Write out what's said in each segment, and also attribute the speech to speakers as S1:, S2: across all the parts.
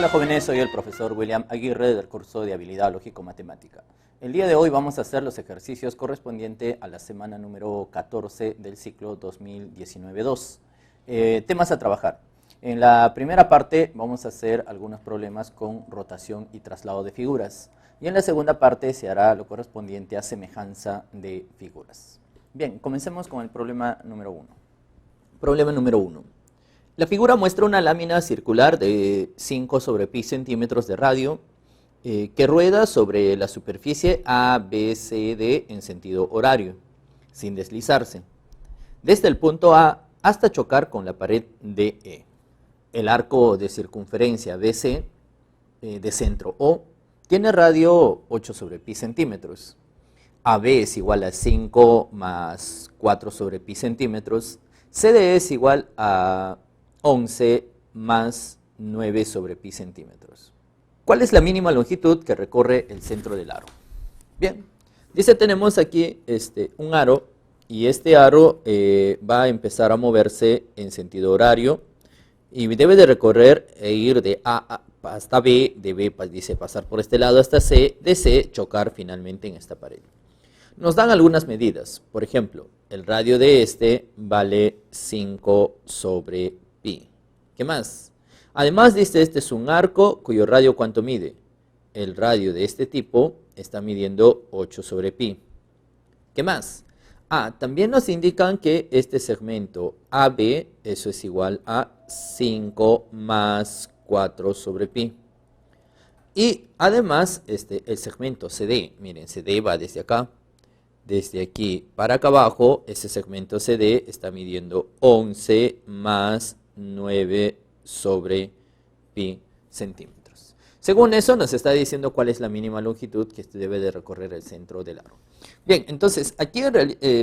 S1: Hola jóvenes, soy el profesor William Aguirre del curso de Habilidad Lógico-Matemática. El día de hoy vamos a hacer los ejercicios correspondientes a la semana número 14 del ciclo 2019-2. Temas a trabajar. En la primera parte vamos a hacer algunos problemas con rotación y traslado de figuras. Y en la segunda parte se hará lo correspondiente a semejanza de figuras. Bien, comencemos con el problema número 1. Problema número 1. La figura muestra una lámina circular de 5 sobre pi centímetros de radio que rueda sobre la superficie ABCD en sentido horario, sin deslizarse, desde el punto A hasta chocar con la pared DE. El arco de circunferencia BC de centro O tiene radio 8 sobre pi centímetros. AB es igual a 5 más 4 sobre pi centímetros. CD es igual a 11 más 9 sobre pi centímetros. ¿Cuál es la mínima longitud que recorre el centro del aro? Bien, dice tenemos aquí un aro y este aro va a empezar a moverse en sentido horario y debe de recorrer e ir de A hasta B, de B dice pasar por este lado hasta C, de C chocar finalmente en esta pared. Nos dan algunas medidas, por ejemplo, el radio de este vale 5 sobre pi. ¿Qué más? Además dice este es un arco cuyo radio ¿cuánto mide? El radio de este tipo está midiendo 8 sobre pi. ¿Qué más? También nos indican que este segmento AB, eso es igual a 5 más 4 sobre pi. Y además el segmento CD, miren, CD va desde acá. Desde aquí para acá abajo, ese segmento CD está midiendo 11 más 9 sobre pi centímetros. Según eso nos está diciendo cuál es la mínima longitud que debe de recorrer el centro del aro. Bien, entonces aquí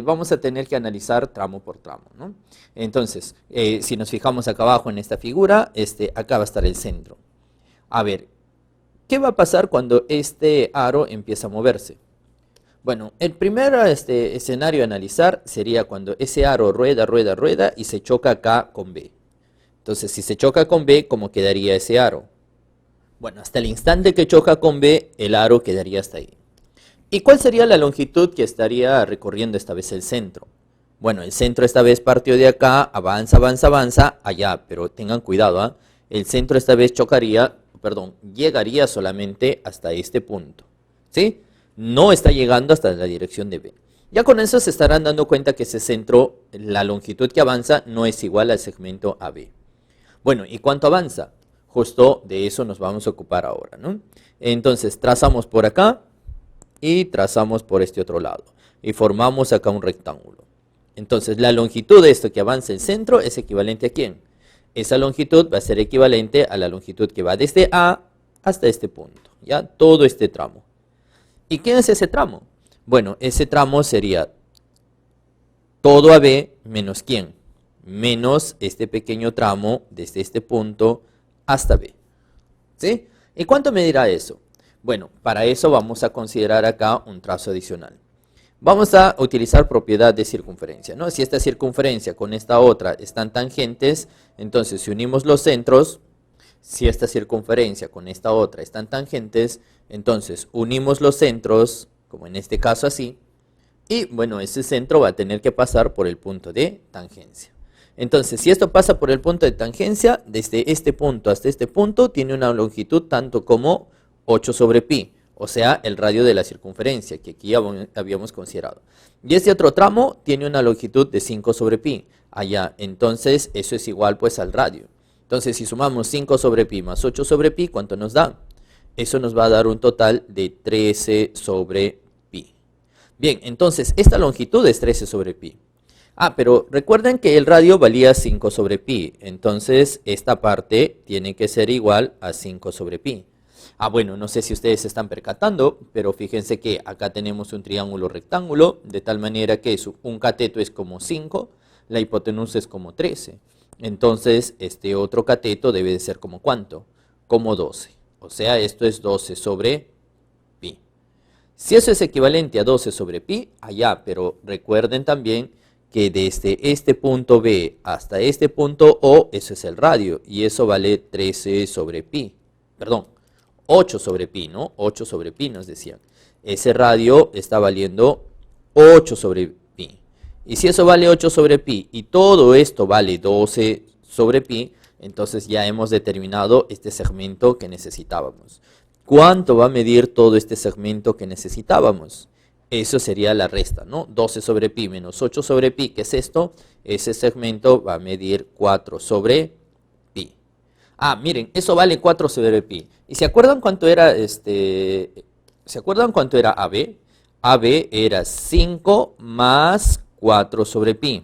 S1: vamos a tener que analizar tramo por tramo, ¿no? Entonces, si nos fijamos acá abajo en esta figura, acá va a estar el centro. A ver, ¿qué va a pasar cuando este aro empieza a moverse? Bueno, el primer escenario a analizar sería cuando ese aro rueda, rueda, rueda y se choca acá con B. Entonces, si se choca con B, ¿cómo quedaría ese aro? Bueno, hasta el instante que choca con B, el aro quedaría hasta ahí. ¿Y cuál sería la longitud que estaría recorriendo esta vez el centro? Bueno, el centro esta vez partió de acá, avanza, avanza, avanza, allá, pero tengan cuidado, el centro esta vez llegaría solamente hasta este punto, ¿sí? No está llegando hasta la dirección de B. Ya con eso se estarán dando cuenta que ese centro, la longitud que avanza no es igual al segmento AB. Bueno, ¿y cuánto avanza? Justo de eso nos vamos a ocupar ahora, ¿no? Entonces trazamos por acá y trazamos por este otro lado. Y formamos acá un rectángulo. Entonces la longitud de esto que avanza el centro es equivalente ¿a quién? Esa longitud va a ser equivalente a la longitud que va desde A hasta este punto, ¿ya? Todo este tramo. ¿Y quién es ese tramo? Bueno, ese tramo sería todo AB menos ¿quién? Menos este pequeño tramo desde este punto hasta B. ¿Sí? ¿Y cuánto medirá eso? Bueno, para eso vamos a considerar acá un trazo adicional. Vamos a utilizar propiedad de circunferencia, ¿no? Si esta circunferencia con esta otra están tangentes, entonces si unimos los centros, si esta circunferencia con esta otra están tangentes, entonces unimos los centros, como en este caso así, y bueno, ese centro va a tener que pasar por el punto de tangencia. Entonces, si esto pasa por el punto de tangencia, desde este punto hasta este punto, tiene una longitud tanto como 8 sobre pi, o sea, el radio de la circunferencia, que aquí habíamos considerado. Y este otro tramo tiene una longitud de 5 sobre pi, allá, entonces eso es igual pues al radio. Entonces, si sumamos 5 sobre pi más 8 sobre pi, ¿cuánto nos da? Eso nos va a dar un total de 13 sobre pi. Bien, entonces, esta longitud es 13 sobre pi. Pero recuerden que el radio valía 5 sobre pi, entonces esta parte tiene que ser igual a 5 sobre pi. Bueno, no sé si ustedes se están percatando, pero fíjense que acá tenemos un triángulo rectángulo, de tal manera que un cateto es como 5, la hipotenusa es como 13. Entonces, este otro cateto debe de ser como ¿cuánto? Como 12. O sea, esto es 12 sobre pi. Si eso es equivalente a 12 sobre pi, allá, pero recuerden también que desde este punto B hasta este punto O, eso es el radio, y eso vale 13 sobre pi.
S2: perdón, 8 sobre pi, ¿no? 8 sobre pi nos decían. Ese radio está valiendo 8 sobre pi. Y si eso vale 8 sobre pi y todo esto vale 12 sobre pi, entonces ya hemos determinado este segmento que necesitábamos. ¿Cuánto va a medir todo este segmento que necesitábamos? Eso sería la resta, ¿no? 12 sobre pi menos 8 sobre pi, ¿qué es esto? Ese segmento va a medir 4 sobre pi. Ah, miren, eso vale 4 sobre pi. ¿Y se acuerdan cuánto era ¿Se acuerdan cuánto era AB? AB era 5 más 4 sobre pi.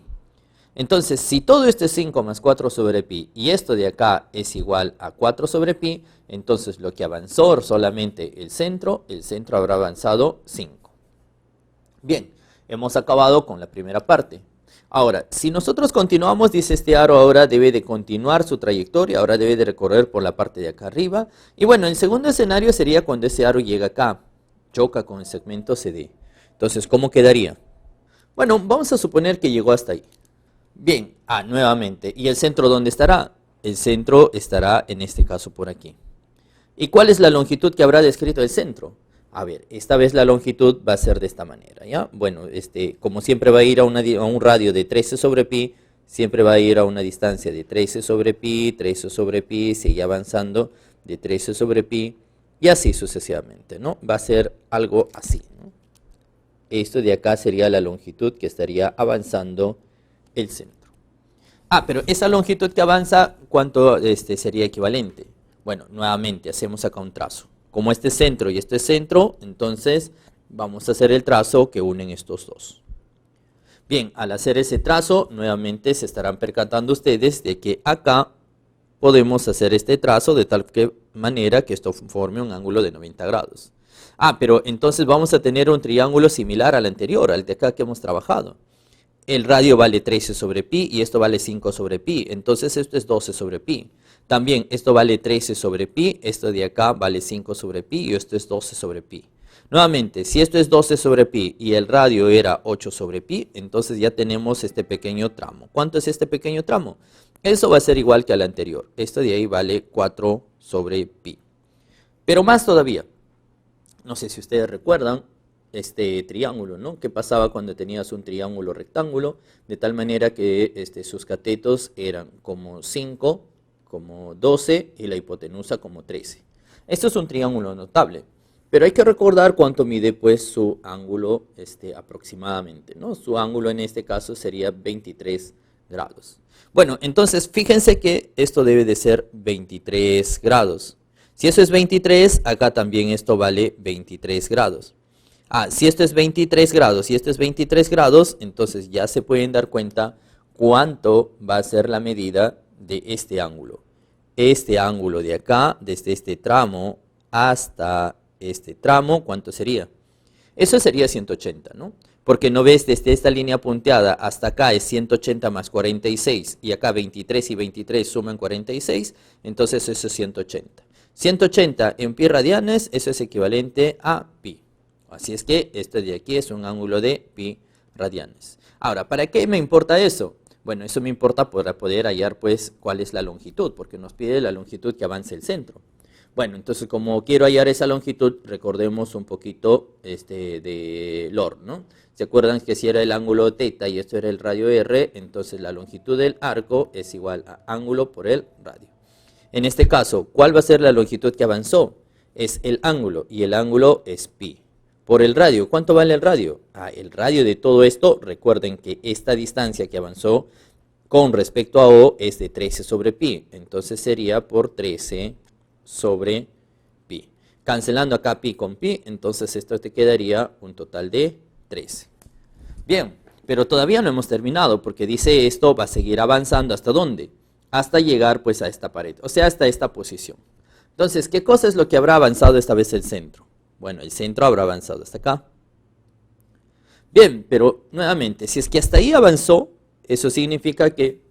S2: Entonces, si todo esto es 5 más 4 sobre pi y esto de acá es igual a 4 sobre pi, entonces lo que avanzó solamente el centro habrá avanzado 5. Bien, hemos acabado con la primera parte. Ahora, si nosotros continuamos, dice este aro ahora debe de continuar su trayectoria, ahora debe de recorrer por la parte de acá arriba. Y bueno, el segundo escenario sería cuando ese aro llega acá, choca con el segmento CD. Entonces, ¿cómo quedaría? Bueno, vamos a suponer que llegó hasta ahí. Bien, nuevamente, ¿y el centro dónde estará? El centro estará en este caso por aquí. ¿Y cuál es la longitud que habrá descrito el centro? A ver, esta vez la longitud va a ser de esta manera, ¿ya? Bueno, como siempre va a ir a un radio de 13 sobre pi, siempre va a ir a una distancia de 13 sobre pi, sigue avanzando de 13 sobre pi, y así sucesivamente, ¿no? Va a ser algo así, ¿no? Esto de acá sería la longitud que estaría avanzando el centro. Pero esa longitud que avanza, ¿cuánto sería equivalente? Bueno, nuevamente hacemos acá un trazo. Como este es centro y este es centro, entonces vamos a hacer el trazo que unen estos dos. Bien, al hacer ese trazo, nuevamente se estarán percatando ustedes de que acá podemos hacer este trazo de tal manera que esto forme un ángulo de 90 grados. Pero entonces vamos a tener un triángulo similar al anterior, al de acá que hemos trabajado. El radio vale 13 sobre pi y esto vale 5 sobre pi, entonces esto es 12 sobre pi. También esto vale 13 sobre pi, esto de acá vale 5 sobre pi y esto es 12 sobre pi. Nuevamente, si esto es 12 sobre pi y el radio era 8 sobre pi, entonces ya tenemos este pequeño tramo. ¿Cuánto es este pequeño tramo? Eso va a ser igual que al anterior. Esto de ahí vale 4 sobre pi. Pero más todavía, no sé si ustedes recuerdan este triángulo, ¿no? ¿Qué pasaba cuando tenías un triángulo rectángulo? De tal manera que sus catetos eran como 5, como 12 y la hipotenusa como 13. Esto es un triángulo notable, pero hay que recordar cuánto mide pues su ángulo aproximadamente, ¿no? Su ángulo en este caso sería 23 grados. Bueno, entonces fíjense que esto debe de ser 23 grados. Si eso es 23, acá también esto vale 23 grados. Si esto es 23 grados y esto es 23 grados, entonces ya se pueden dar cuenta cuánto va a ser la medida de este ángulo. Este ángulo de acá, desde este tramo hasta este tramo, ¿cuánto sería? Eso sería 180, ¿no? Porque no ves, desde esta línea punteada hasta acá es 180 más 46 y acá 23 y 23 suman 46, entonces eso es 180. 180 en pi radianes, eso es equivalente a pi. Así es que esto de aquí es un ángulo de pi radianes. Ahora, ¿para qué me importa eso? Bueno, eso me importa para poder hallar pues cuál es la longitud, porque nos pide la longitud que avance el centro. Bueno, entonces como quiero hallar esa longitud, recordemos un poquito de LOR, ¿no? ¿Se acuerdan que si era el ángulo θ y esto era el radio r, entonces la longitud del arco es igual a ángulo por el radio? En este caso, ¿cuál va a ser la longitud que avanzó? Es el ángulo y el ángulo es pi. Por el radio, ¿cuánto vale el radio? El radio de todo esto, recuerden que esta distancia que avanzó con respecto a O es de 13 sobre pi. Entonces sería por 13 sobre pi. Cancelando acá pi con pi, entonces esto te quedaría un total de 13. Bien, pero todavía no hemos terminado porque dice esto va a seguir avanzando ¿hasta dónde? Hasta llegar pues a esta pared, o sea, hasta esta posición. Entonces, ¿qué cosa es lo que habrá avanzado esta vez el centro? Bueno, el centro habrá avanzado hasta acá. Bien, pero nuevamente, si es que hasta ahí avanzó, eso significa que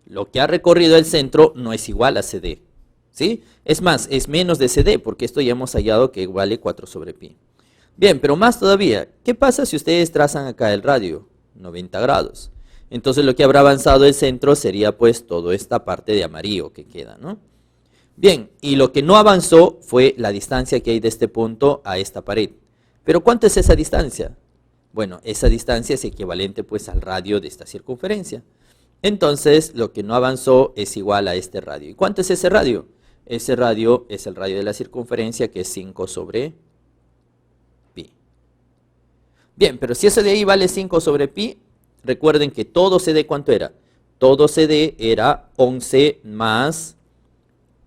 S2: lo que ha recorrido el centro no es igual a CD. ¿Sí? Es más, es menos de CD, porque esto ya hemos hallado que vale 4 sobre pi. Bien, pero más todavía, ¿qué pasa si ustedes trazan acá el radio? 90 grados. Entonces lo que habrá avanzado el centro sería pues toda esta parte de amarillo que queda, ¿no? Bien, y lo que no avanzó fue la distancia que hay de este punto a esta pared. ¿Pero cuánto es esa distancia? Bueno, esa distancia es equivalente pues al radio de esta circunferencia. Entonces, lo que no avanzó es igual a este radio. ¿Y cuánto es ese radio? Ese radio es el radio de la circunferencia, que es 5 sobre pi. Bien, pero si eso de ahí vale 5 sobre pi, recuerden que todo CD, ¿cuánto era? Todo CD era 11 más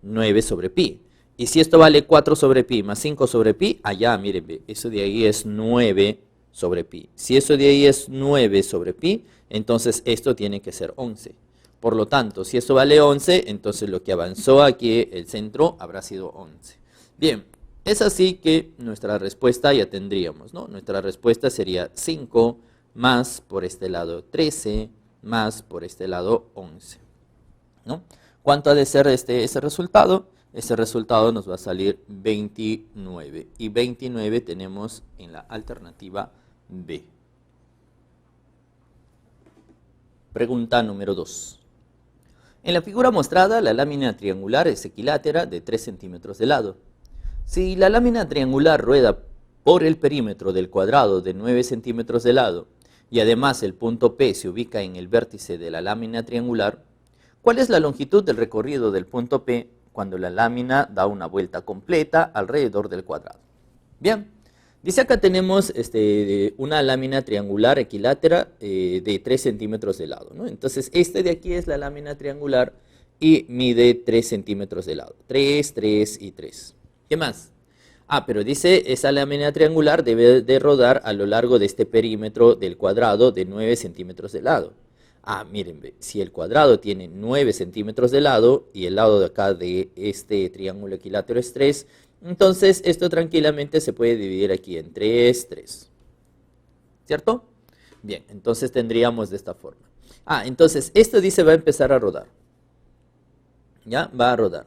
S2: 9 sobre pi. Y si esto vale 4 sobre pi más 5 sobre pi, allá, miren, eso de ahí es 9 sobre pi. Si eso de ahí es 9 sobre pi, entonces esto tiene que ser 11. Por lo tanto, si esto vale 11, entonces lo que avanzó aquí, el centro, habrá sido 11. Bien, es así que nuestra respuesta ya tendríamos, ¿no? Nuestra respuesta sería 5 más por este lado 13 más por este lado 11, ¿no? ¿Cuánto ha de ser ese resultado? Ese resultado nos va a salir 29. Y 29 tenemos en la alternativa B. Pregunta número 2. En la figura mostrada, la lámina triangular es equilátera de 3 centímetros de lado. Si la lámina triangular rueda por el perímetro del cuadrado de 9 centímetros de lado y además el punto P se ubica en el vértice de la lámina triangular, ¿cuál es la longitud del recorrido del punto P cuando la lámina da una vuelta completa alrededor del cuadrado? Bien, dice acá tenemos una lámina triangular equilátera de 3 centímetros de lado, ¿no? Entonces, este de aquí es la lámina triangular y mide 3 centímetros de lado. 3, 3 y 3. ¿Qué más? Pero dice, esa lámina triangular debe de rodar a lo largo de este perímetro del cuadrado de 9 centímetros de lado. Miren, si el cuadrado tiene 9 centímetros de lado y el lado de acá de este triángulo equilátero es 3, entonces esto tranquilamente se puede dividir aquí en 3, 3. ¿Cierto? Bien, entonces tendríamos de esta forma. Entonces esto dice va a empezar a rodar. ¿Ya? Va a rodar.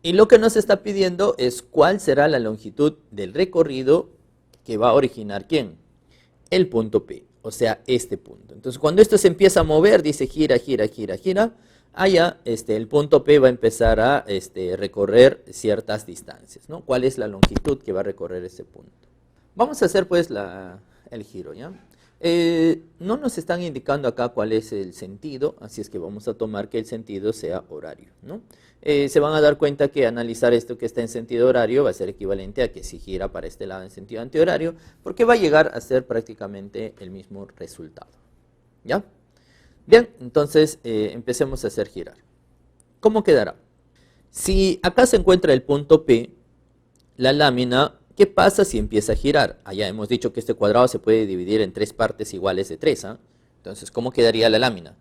S2: Y lo que nos está pidiendo es cuál será la longitud del recorrido que va a originar ¿quién? El punto P, o sea, este punto. Entonces, cuando esto se empieza a mover, dice gira, gira, gira, gira, allá el punto P va a empezar a recorrer ciertas distancias, ¿no? ¿Cuál es la longitud que va a recorrer ese punto? Vamos a hacer pues el giro, ¿ya? No nos están indicando acá cuál es el sentido, así es que vamos a tomar que el sentido sea horario, ¿no? Se van a dar cuenta que analizar esto que está en sentido horario va a ser equivalente a que si gira para este lado en sentido antihorario, porque va a llegar a ser prácticamente el mismo resultado, ¿ya? Bien, entonces empecemos a hacer girar. ¿Cómo quedará? Si acá se encuentra el punto P, la lámina, ¿qué pasa si empieza a girar? Allá hemos dicho que este cuadrado se puede dividir en 3 partes iguales de 3, Entonces, ¿cómo quedaría la lámina?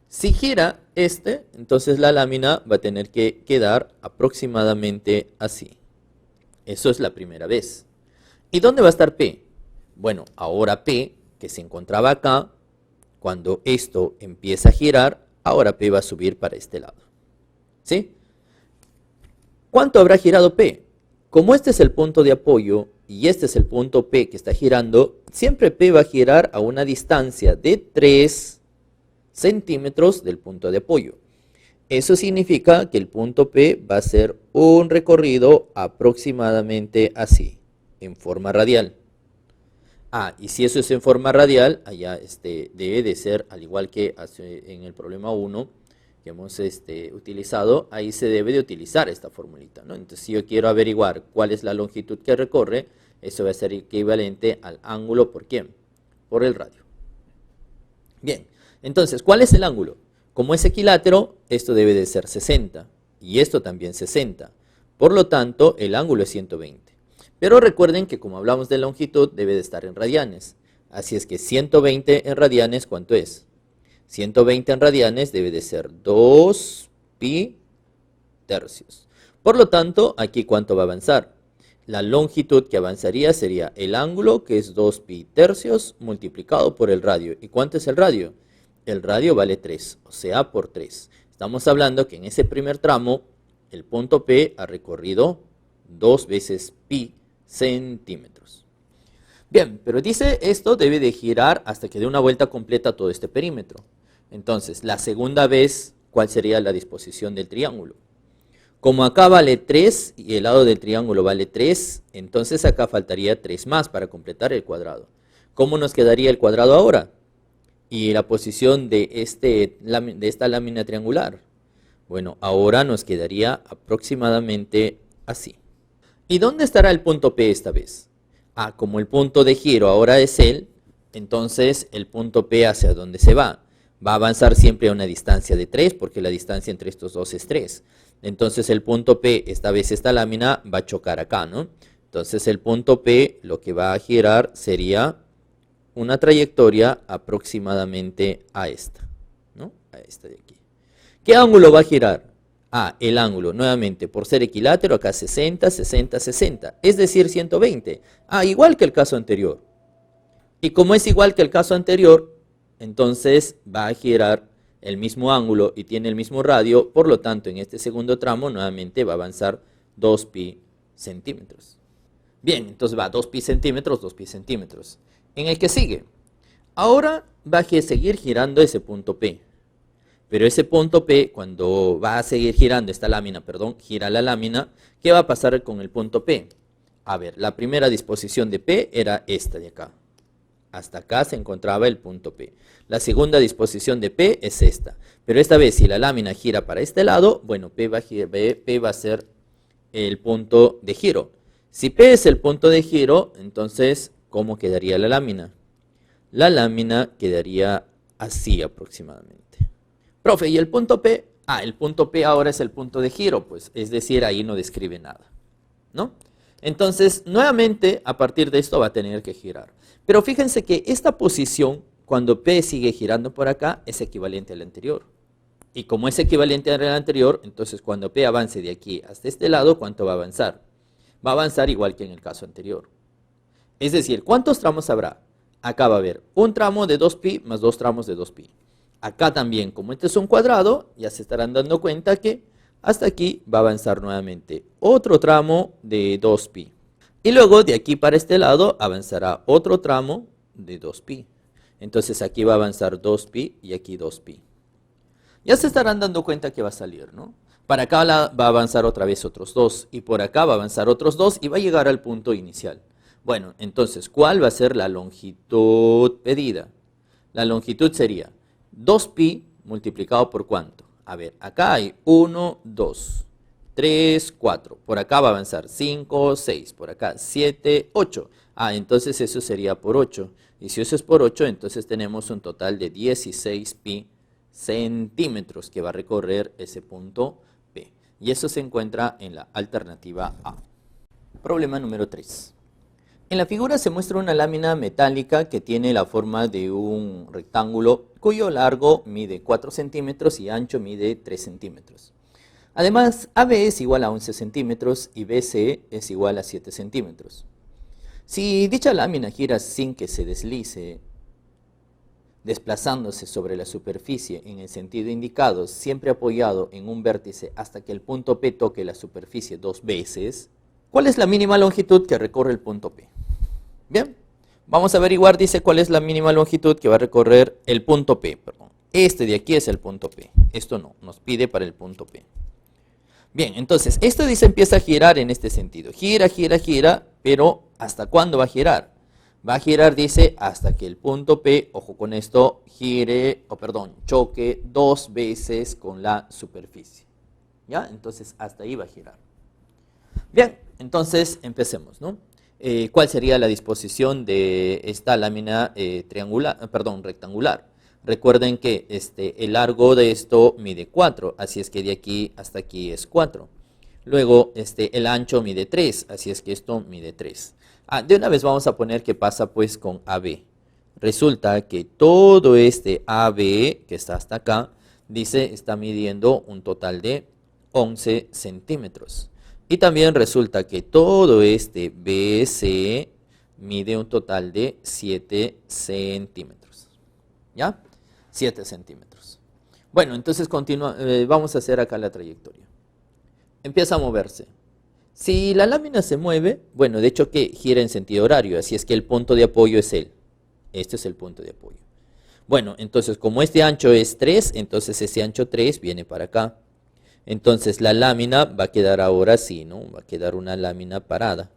S2: Si gira entonces la lámina va a tener que quedar aproximadamente así. Eso es la primera vez. ¿Y dónde va a estar P? Bueno, ahora P, que se encontraba acá, cuando esto empieza a girar, ahora P va a subir para este lado. ¿Sí? ¿Cuánto habrá girado P? Como este es el punto de apoyo y este es el punto P que está girando, siempre P va a girar a una distancia de 3 centímetros del punto de apoyo. Eso significa que el punto P va a ser un recorrido aproximadamente así, en forma radial. Y si eso es en forma radial, allá debe de ser, al igual que en el problema 1 que hemos utilizado, ahí se debe de utilizar esta formulita, ¿no? Entonces, si yo quiero averiguar cuál es la longitud que recorre, eso va a ser equivalente al ángulo, ¿por quién? Por el radio. Bien, entonces, ¿cuál es el ángulo? Como es equilátero, esto debe de ser 60 y esto también 60. Por lo tanto, el ángulo es 120. Pero recuerden que como hablamos de longitud, debe de estar en radianes. Así es que 120 en radianes, ¿cuánto es? 120 en radianes debe de ser 2 pi tercios. Por lo tanto, aquí ¿cuánto va a avanzar? La longitud que avanzaría sería el ángulo, que es 2 pi tercios, multiplicado por el radio. ¿Y cuánto es el radio? El radio vale 3, o sea, por 3. Estamos hablando que en ese primer tramo, el punto P ha recorrido 2 veces pi centímetros. Bien, pero dice esto debe de girar hasta que dé una vuelta completa a todo este perímetro. Entonces, la segunda vez, ¿cuál sería la disposición del triángulo? Como acá vale 3 y el lado del triángulo vale 3, entonces acá faltaría 3 más para completar el cuadrado. ¿Cómo nos quedaría el cuadrado ahora? Y la posición de esta lámina triangular. Bueno, ahora nos quedaría aproximadamente así. ¿Y dónde estará el punto P esta vez? Como el punto de giro ahora es él, entonces el punto P hacia dónde se va. Va a avanzar siempre a una distancia de 3, porque la distancia entre estos dos es 3. Entonces el punto P, esta vez esta lámina, va a chocar acá, ¿no? Entonces el punto P lo que va a girar sería una trayectoria aproximadamente a esta, ¿no? A esta de aquí. ¿Qué ángulo va a girar? El ángulo, nuevamente, por ser equilátero, acá 60, 60, 60, es decir, 120. Igual que el caso anterior. Y como es igual que el caso anterior, entonces va a girar el mismo ángulo y tiene el mismo radio, por lo tanto, en este segundo tramo, nuevamente va a avanzar 2pi centímetros. Bien, entonces va 2pi centímetros, 2pi centímetros. En el que sigue, ahora va a seguir girando ese punto P. Pero ese punto P, cuando va a seguir girando esta lámina, gira la lámina, ¿qué va a pasar con el punto P? A ver, la primera disposición de P era esta de acá. Hasta acá se encontraba el punto P. La segunda disposición de P es esta. Pero esta vez, si la lámina gira para este lado, bueno, P va a ser el punto de giro. Si P es el punto de giro, entonces, ¿cómo quedaría la lámina? La lámina quedaría así aproximadamente. Profe, ¿y el punto P? El punto P ahora es el punto de giro, pues, es decir, ahí no describe nada, ¿no? Entonces, nuevamente, a partir de esto va a tener que girar. Pero fíjense que esta posición, cuando P sigue girando por acá, es equivalente a la anterior. Y como es equivalente a la anterior, entonces cuando P avance de aquí hasta este lado, ¿cuánto va a avanzar? Va a avanzar igual que en el caso anterior. Es decir, ¿cuántos tramos habrá? Acá va a haber un tramo de 2pi más 2 tramos de 2pi. Acá también, como este es un cuadrado, ya se estarán dando cuenta que hasta aquí va a avanzar nuevamente otro tramo de 2pi. Y luego de aquí para este lado avanzará otro tramo de 2pi. Entonces aquí va a avanzar 2pi y aquí 2pi. Ya se estarán dando cuenta que va a salir, ¿no? Para acá va a avanzar otra vez otros 2 y por acá va a avanzar otros 2 y va a llegar al punto inicial. Bueno, entonces, ¿cuál va a ser la longitud pedida? La longitud sería 2pi multiplicado por ¿cuánto? A ver, acá hay 1, 2, 3, 4. Por acá va a avanzar 5, 6. Por acá 7, 8. Entonces eso sería por 8. Y si eso es por 8, entonces tenemos un total de 16pi centímetros que va a recorrer ese punto P. Y eso se encuentra en la alternativa A. Problema número 3. En la figura se muestra una lámina metálica que tiene la forma de un rectángulo cuyo largo mide 4 centímetros y ancho mide 3 centímetros. Además, AB es igual a 11 centímetros y BC es igual a 7 centímetros. Si dicha lámina gira sin que se deslice, desplazándose sobre la superficie en el sentido indicado, siempre apoyado en un vértice hasta que el punto P toque la superficie 2 veces, ¿cuál es la mínima longitud que recorre el punto P? Bien, vamos a averiguar, dice, cuál es la mínima longitud que va a recorrer el punto P. Este de aquí es el punto P. Esto no, nos pide para el punto P. Bien, entonces, esto dice empieza a girar en este sentido. Gira, gira, gira, pero ¿hasta cuándo va a girar? Va a girar, dice, hasta que el punto P, ojo con esto, choque 2 veces con la superficie. ¿Ya? Entonces, hasta ahí va a girar. Bien, entonces empecemos, ¿no? ¿Cuál sería la disposición de esta lámina rectangular? Recuerden que el largo de esto mide 4, así es que de aquí hasta aquí es 4. Luego el ancho mide 3, así es que esto mide 3. De una vez vamos a poner qué pasa pues con AB. Resulta que todo este AB que está hasta acá, dice, está midiendo un total de 11 centímetros. Y también resulta que todo este BC mide un total de 7 centímetros. ¿Ya? 7 centímetros. Bueno, entonces vamos a hacer acá la trayectoria. Empieza a moverse. Si la lámina se mueve, bueno, de hecho que gira en sentido horario, así es que el punto de apoyo es él. Este es el punto de apoyo. Bueno, entonces como este ancho es 3, entonces ese ancho 3 viene para acá. Entonces la lámina va a quedar ahora así, ¿no? Va a quedar una lámina parada.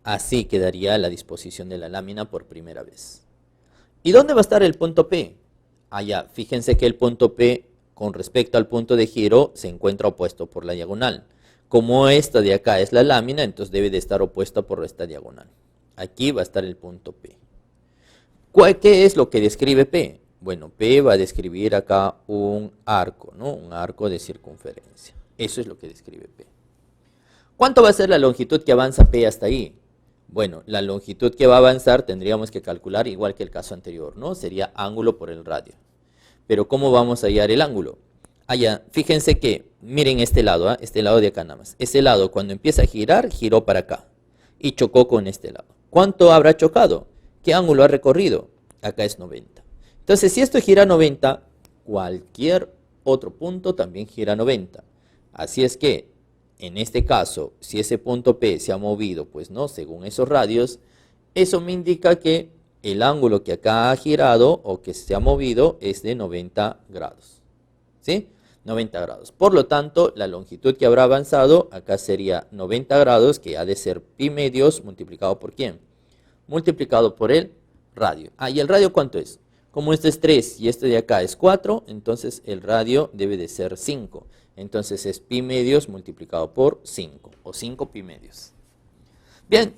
S2: Así quedaría la disposición de la lámina por primera vez. ¿Y dónde va a estar el punto P? Allá, fíjense que el punto P con respecto al punto de giro se encuentra opuesto por la diagonal. Como esta de acá es la lámina, entonces debe de estar opuesta por esta diagonal. Aquí va a estar el punto P. ¿Qué es lo que describe P? Bueno, P va a describir acá un arco, ¿no? Un arco de circunferencia. Eso es lo que describe P. ¿Cuánto va a ser la longitud que avanza P hasta ahí? Bueno, la longitud que va a avanzar tendríamos que calcular igual que el caso anterior, ¿no? Sería ángulo por el radio. Pero ¿cómo vamos a hallar el ángulo? Allá, fíjense que, miren este lado, este lado de acá nada más. Este lado cuando empieza a girar, giró para acá y chocó con este lado. ¿Cuánto habrá chocado? ¿Qué ángulo ha recorrido? Acá es 90. Entonces, si esto gira 90, cualquier otro punto también gira 90. Así es que, en este caso, si ese punto P se ha movido, pues no, según esos radios, eso me indica que el ángulo que acá ha girado o que se ha movido es de 90 grados. ¿Sí? 90 grados. Por lo tanto, la longitud que habrá avanzado acá sería 90 grados, que ha de ser pi medios multiplicado por ¿quién? Multiplicado por el radio. ¿Y el radio cuánto es? Como este es 3 y este de acá es 4, entonces el radio debe de ser 5. Entonces es pi medios multiplicado por 5, o 5 pi medios. Bien,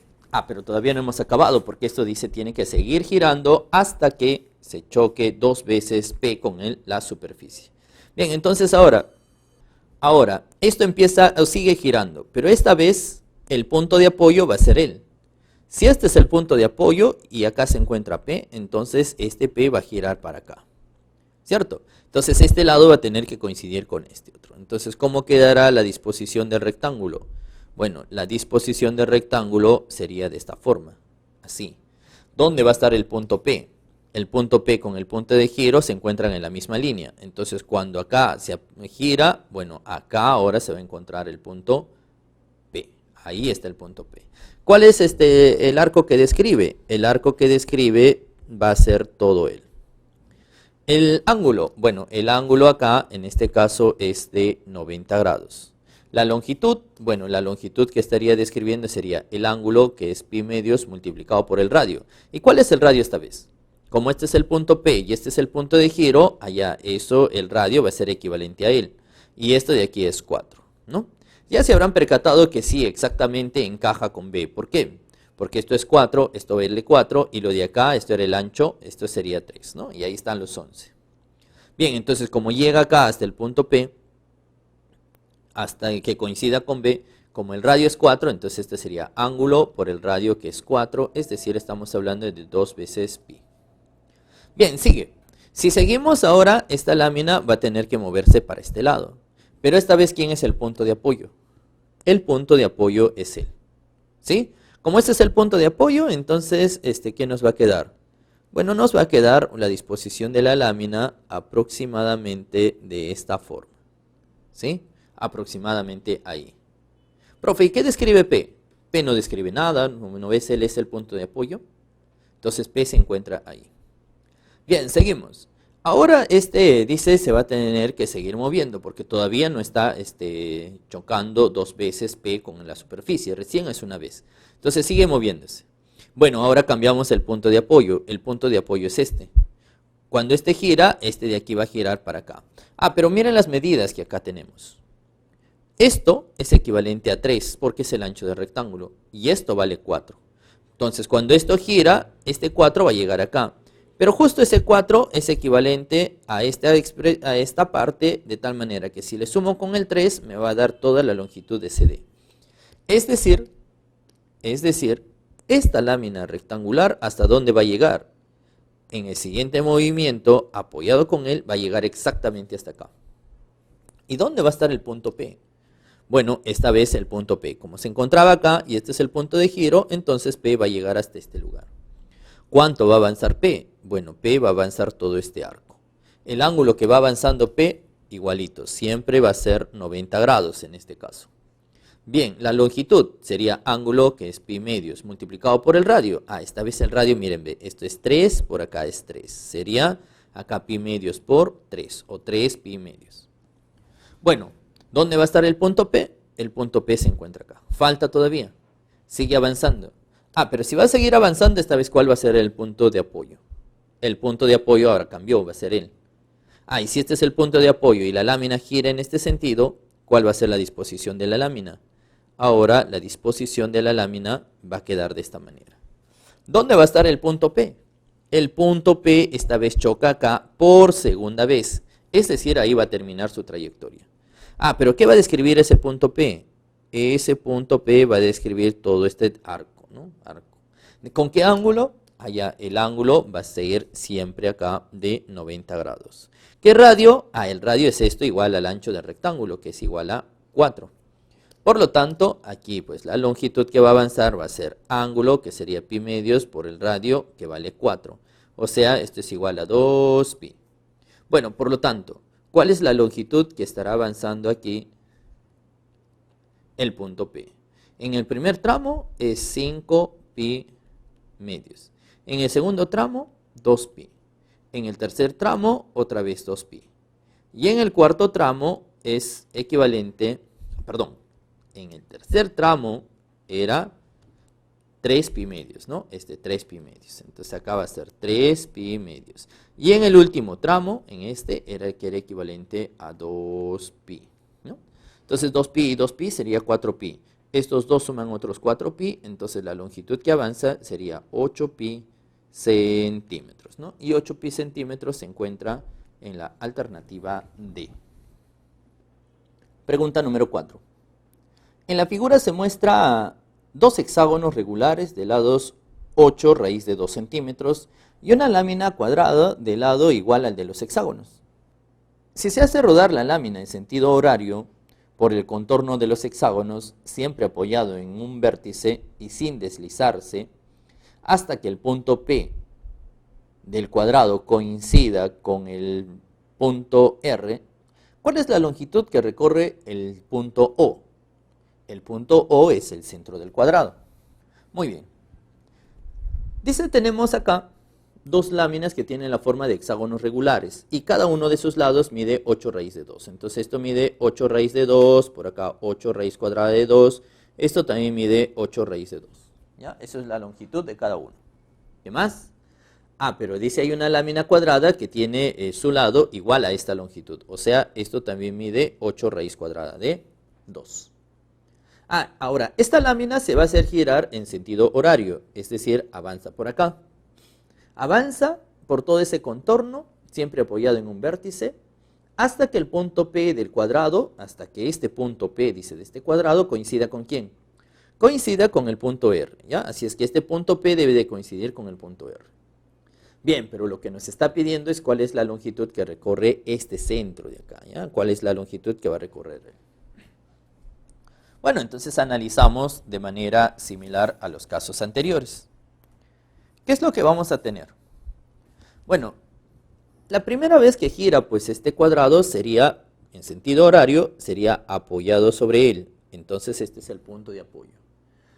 S2: pero todavía no hemos acabado, porque esto dice tiene que seguir girando hasta que se choque 2 veces P con la superficie. Bien, entonces ahora, esto empieza o sigue girando, pero esta vez el punto de apoyo va a ser él. Si este es el punto de apoyo y acá se encuentra P, entonces este P va a girar para acá, ¿cierto? Entonces este lado va a tener que coincidir con este otro. Entonces, ¿cómo quedará la disposición del rectángulo? Bueno, la disposición del rectángulo sería de esta forma, así. ¿Dónde va a estar el punto P? El punto P con el punto de giro se encuentran en la misma línea. Entonces, cuando acá se gira, bueno, acá ahora se va a encontrar el punto P. Ahí está el punto P. ¿Cuál es el arco que describe? El arco que describe va a ser todo él. El ángulo, bueno, el ángulo acá, en este caso, es de 90 grados. La longitud, bueno, la longitud que estaría describiendo sería el ángulo, que es pi medios multiplicado por el radio. ¿Y cuál es el radio esta vez? Como este es el punto P y este es el punto de giro, allá el radio va a ser equivalente a él. Y esto de aquí es 4, ¿no? Ya se habrán percatado que sí, exactamente encaja con B. ¿Por qué? Porque esto es 4, esto es L4, y lo de acá, esto era el ancho, esto sería 3, ¿no? Y ahí están los 11. Bien, entonces como llega acá hasta el punto P, hasta que coincida con B, como el radio es 4, entonces este sería ángulo por el radio, que es 4, es decir, estamos hablando de 2 veces pi. Bien, sigue. Si seguimos ahora, esta lámina va a tener que moverse para este lado. Pero esta vez, ¿quién es el punto de apoyo? El punto de apoyo es él. ¿Sí? Como este es el punto de apoyo, entonces, ¿qué nos va a quedar? Bueno, nos va a quedar la disposición de la lámina aproximadamente de esta forma. ¿Sí? Aproximadamente ahí. Profe, ¿y qué describe P? P no describe nada, ¿no ves? Él es el punto de apoyo. Entonces P se encuentra ahí. Bien, seguimos. Ahora dice se va a tener que seguir moviendo porque todavía no está chocando 2 veces P con la superficie, recién es una vez. Entonces sigue moviéndose. Bueno, ahora cambiamos el punto de apoyo. El punto de apoyo es este. Cuando este gira, este de aquí va a girar para acá. Pero miren las medidas que acá tenemos. Esto es equivalente a 3 porque es el ancho del rectángulo y esto vale 4. Entonces cuando esto gira, este 4 va a llegar acá. Pero justo ese 4 es equivalente a esta parte, de tal manera que si le sumo con el 3, me va a dar toda la longitud de CD. Es decir, esta lámina rectangular, ¿hasta dónde va a llegar? En el siguiente movimiento, apoyado con él, va a llegar exactamente hasta acá. ¿Y dónde va a estar el punto P? Bueno, esta vez el punto P, como se encontraba acá, y este es el punto de giro, entonces P va a llegar hasta este lugar. ¿Cuánto va a avanzar P? Bueno, P va a avanzar todo este arco. El ángulo que va avanzando P, igualito, siempre va a ser 90 grados en este caso. Bien, la longitud sería ángulo, que es pi medios, multiplicado por el radio. Esta vez el radio, miren, ve, esto es 3, por acá es 3. Sería acá pi medios por 3, o 3 pi medios. Bueno, ¿Dónde va a estar el punto P? El punto P se encuentra acá. Falta todavía. Sigue avanzando. Pero si va a seguir avanzando, esta vez, ¿cuál va a ser el punto de apoyo? El punto de apoyo ahora cambió, va a ser él. Y si este es el punto de apoyo y la lámina gira en este sentido, ¿cuál va a ser la disposición de la lámina? Ahora la disposición de la lámina va a quedar de esta manera. ¿Dónde va a estar el punto P? El punto P esta vez choca acá por segunda vez. Es decir, ahí va a terminar su trayectoria. Pero ¿qué va a describir ese punto P? Ese punto P va a describir todo este arco, ¿no? Arco. ¿Con qué ángulo? Allá el ángulo va a ser siempre acá de 90 grados. ¿Qué radio? El radio es esto igual al ancho del rectángulo, que es igual a 4. Por lo tanto, aquí pues la longitud que va a avanzar va a ser ángulo, que sería pi medios, por el radio, que vale 4. O sea, esto es igual a 2pi. Bueno, por lo tanto, ¿cuál es la longitud que estará avanzando aquí? El punto P. En el primer tramo es 5pi medios. En el segundo tramo, 2pi. En el tercer tramo, otra vez 2pi. Y en el cuarto tramo es equivalente, en el tercer tramo era 3pi medios, ¿no? 3pi medios. Entonces acá va a ser 3pi medios. Y en el último tramo, en que era equivalente a 2pi, ¿no? Entonces 2pi y 2pi sería 4pi. Estos dos suman otros 4pi, entonces la longitud que avanza sería 8pi centímetros, ¿no? Y 8pi centímetros se encuentra en la alternativa D. Pregunta número 4. En la figura se muestra dos hexágonos regulares de lados 8 raíz de 2 centímetros y una lámina cuadrada de lado igual al de los hexágonos. Si se hace rodar la lámina en sentido horario por el contorno de los hexágonos, siempre apoyado en un vértice y sin deslizarse, hasta que el punto P del cuadrado coincida con el punto R, ¿cuál es la longitud que recorre el punto O? El punto O es el centro del cuadrado. Muy bien. Dice, tenemos acá dos láminas que tienen la forma de hexágonos regulares y cada uno de sus lados mide 8 raíz de 2. Entonces esto mide 8 raíz de 2, por acá 8 raíz cuadrada de 2, esto también mide 8 raíz de 2. ¿Ya? Eso es la longitud de cada uno. ¿Qué más? Pero dice hay una lámina cuadrada que tiene su lado igual a esta longitud. O sea, esto también mide 8 raíz cuadrada de 2. Ahora, esta lámina se va a hacer girar en sentido horario, es decir, avanza por acá. Avanza por todo ese contorno, siempre apoyado en un vértice, hasta que el punto P del cuadrado, hasta que este punto P, dice, de este cuadrado, coincida ¿con quién? Coincida con el punto R, ¿ya? Así es que este punto P debe de coincidir con el punto R. Bien, pero lo que nos está pidiendo es cuál es la longitud que recorre este centro de acá, ¿ya? ¿Cuál es la longitud que va a recorrer él? Bueno, entonces analizamos de manera similar a los casos anteriores. ¿Qué es lo que vamos a tener? Bueno, la primera vez que gira, pues este cuadrado sería, en sentido horario, sería apoyado sobre él. Entonces este es el punto de apoyo.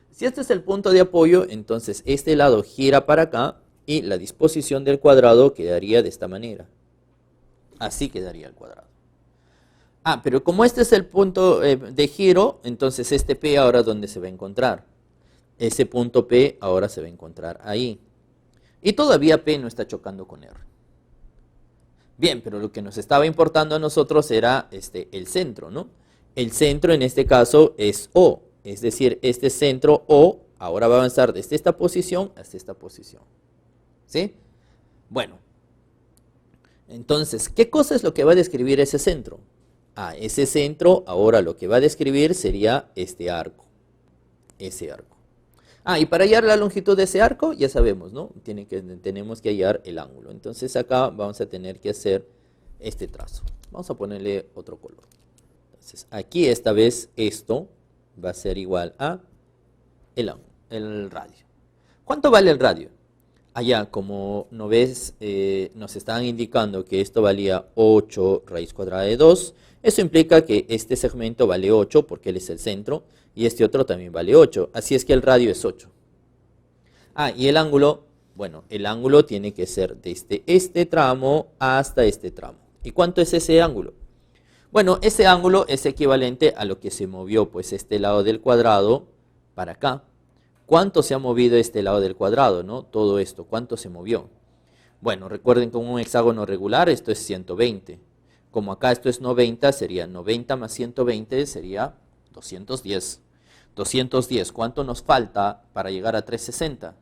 S2: Si este es el punto de apoyo, entonces este lado gira para acá y la disposición del cuadrado quedaría de esta manera. Así quedaría el cuadrado. Pero como este es el punto de giro, entonces este P ahora ¿dónde se va a encontrar? Ese punto P ahora se va a encontrar ahí. Y todavía P no está chocando con R. Bien, pero lo que nos estaba importando a nosotros era el centro, ¿no? El centro en este caso es O. Es decir, este centro O ahora va a avanzar desde esta posición hasta esta posición. ¿Sí? Bueno. Entonces, ¿qué cosa es lo que va a describir ese centro? Ese centro ahora lo que va a describir sería este arco. Ese arco. Y para hallar la longitud de ese arco, ya sabemos, ¿no? Tenemos que hallar el ángulo. Entonces acá vamos a tener que hacer este trazo. Vamos a ponerle otro color. Entonces aquí esta vez esto va a ser igual a el radio. ¿Cuánto vale el radio? Allá, como no ves, nos estaban indicando que esto valía 8 raíz cuadrada de 2. Eso implica que este segmento vale 8 porque él es el centro y este otro también vale 8. Así es que el radio es 8. Y el ángulo, bueno, el ángulo tiene que ser desde este tramo hasta este tramo. ¿Y cuánto es ese ángulo? Bueno, ese ángulo es equivalente a lo que se movió, pues este lado del cuadrado para acá. ¿Cuánto se ha movido este lado del cuadrado, no? Todo esto, ¿cuánto se movió? Bueno, recuerden con un hexágono regular esto es 120. Como acá esto es 90, sería 90 más 120 sería 210. 210, ¿cuánto nos falta para llegar a 360?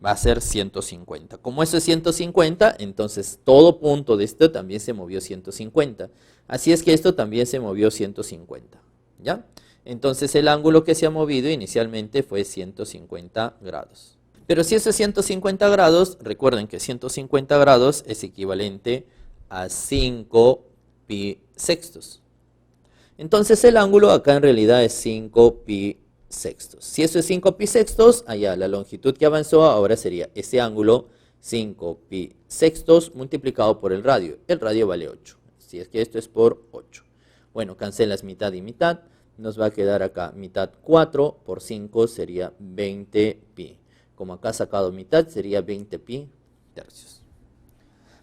S2: Va a ser 150. Como eso es 150, entonces todo punto de esto también se movió 150. Así es que esto también se movió 150. ¿Ya? Entonces el ángulo que se ha movido inicialmente fue 150 grados. Pero si eso es 150 grados, recuerden que 150 grados es equivalente a 5 pi sextos. Entonces el ángulo acá en realidad es 5 pi sextos. Si eso es 5 pi sextos, allá la longitud que avanzó ahora sería ese ángulo 5 pi sextos multiplicado por el radio. El radio vale 8. Si es que esto es por 8. Bueno, cancelas mitad y mitad. Nos va a quedar acá mitad 4 por 5 sería 20 pi. Como acá sacado mitad sería 20 pi tercios.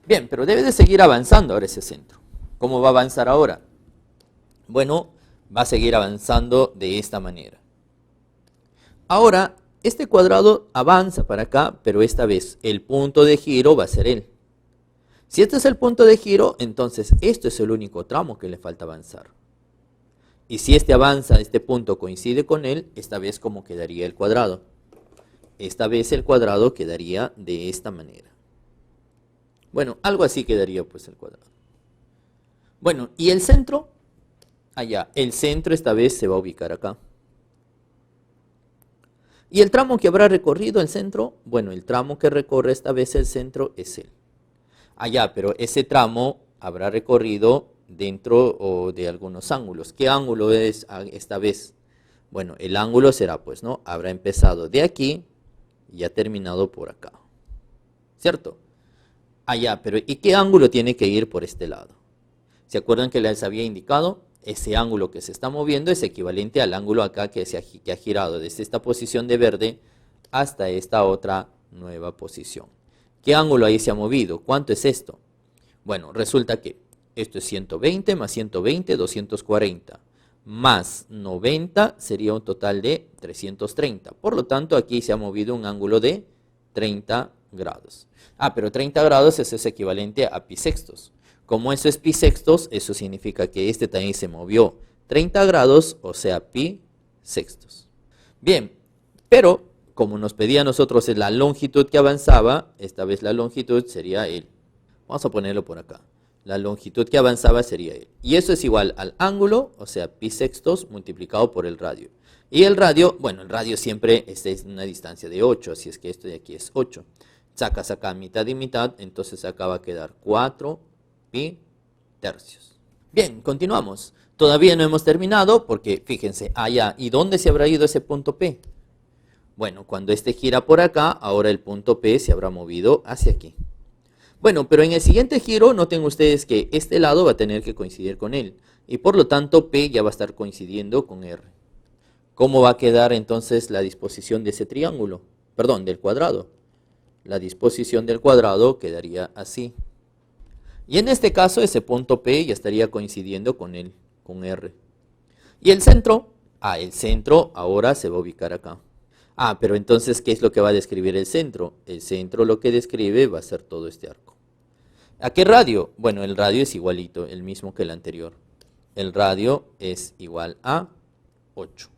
S2: Bien, pero debe de seguir avanzando ahora ese centro. ¿Cómo va a avanzar ahora? Bueno, va a seguir avanzando de esta manera. Ahora, este cuadrado avanza para acá, pero esta vez el punto de giro va a ser él. Si este es el punto de giro, entonces esto es el único tramo que le falta avanzar. Y si este avanza, este punto coincide con él, esta vez ¿cómo quedaría el cuadrado? Esta vez el cuadrado quedaría de esta manera. Bueno, algo así quedaría pues el cuadrado. Bueno, ¿y el centro? Allá, el centro esta vez se va a ubicar acá. ¿Y el tramo que habrá recorrido el centro? Bueno, el tramo que recorre esta vez el centro es él. Allá, pero ese tramo habrá recorrido dentro de algunos ángulos. ¿Qué ángulo es esta vez? Bueno, el ángulo será pues, ¿no? Habrá empezado de aquí y ha terminado por acá. ¿Cierto? Allá, pero ¿y qué ángulo tiene que ir por este lado? ¿Se acuerdan que les había indicado? Ese ángulo que se está moviendo es equivalente al ángulo acá que ha girado desde esta posición de verde hasta esta otra nueva posición. ¿Qué ángulo ahí se ha movido? ¿Cuánto es esto? Bueno, resulta que esto es 120 más 120, 240. Más 90 sería un total de 330. Por lo tanto, aquí se ha movido un ángulo de 30 grados. Pero 30 grados es equivalente a pi sextos. Como eso es pi sextos, eso significa que este también se movió 30 grados, o sea, pi sextos. Bien, pero como nos pedía a nosotros la longitud que avanzaba, esta vez la longitud sería él. Vamos a ponerlo por acá. La longitud que avanzaba sería él. Y eso es igual al ángulo, o sea, pi sextos multiplicado por el radio. Y el radio, bueno, el radio siempre es una distancia de 8, así es que esto de aquí es 8. Sacas acá mitad y mitad, entonces acá va a quedar 4 pi tercios. Bien, continuamos. Todavía no hemos terminado porque, fíjense, allá, ¿y dónde se habrá ido ese punto P? Bueno, cuando este gira por acá, ahora el punto P se habrá movido hacia aquí. Bueno, pero en el siguiente giro noten ustedes que este lado va a tener que coincidir con él. Y por lo tanto P ya va a estar coincidiendo con R. ¿Cómo va a quedar entonces la disposición de ese triángulo? Perdón, del cuadrado. La disposición del cuadrado quedaría así. Y en este caso ese punto P ya estaría coincidiendo con él, con R. ¿Y el centro? El centro ahora se va a ubicar acá. Pero entonces, ¿qué es lo que va a describir el centro? El centro lo que describe va a ser todo este arco. ¿A qué radio? Bueno, el radio es igualito, el mismo que el anterior. El radio es igual a 8.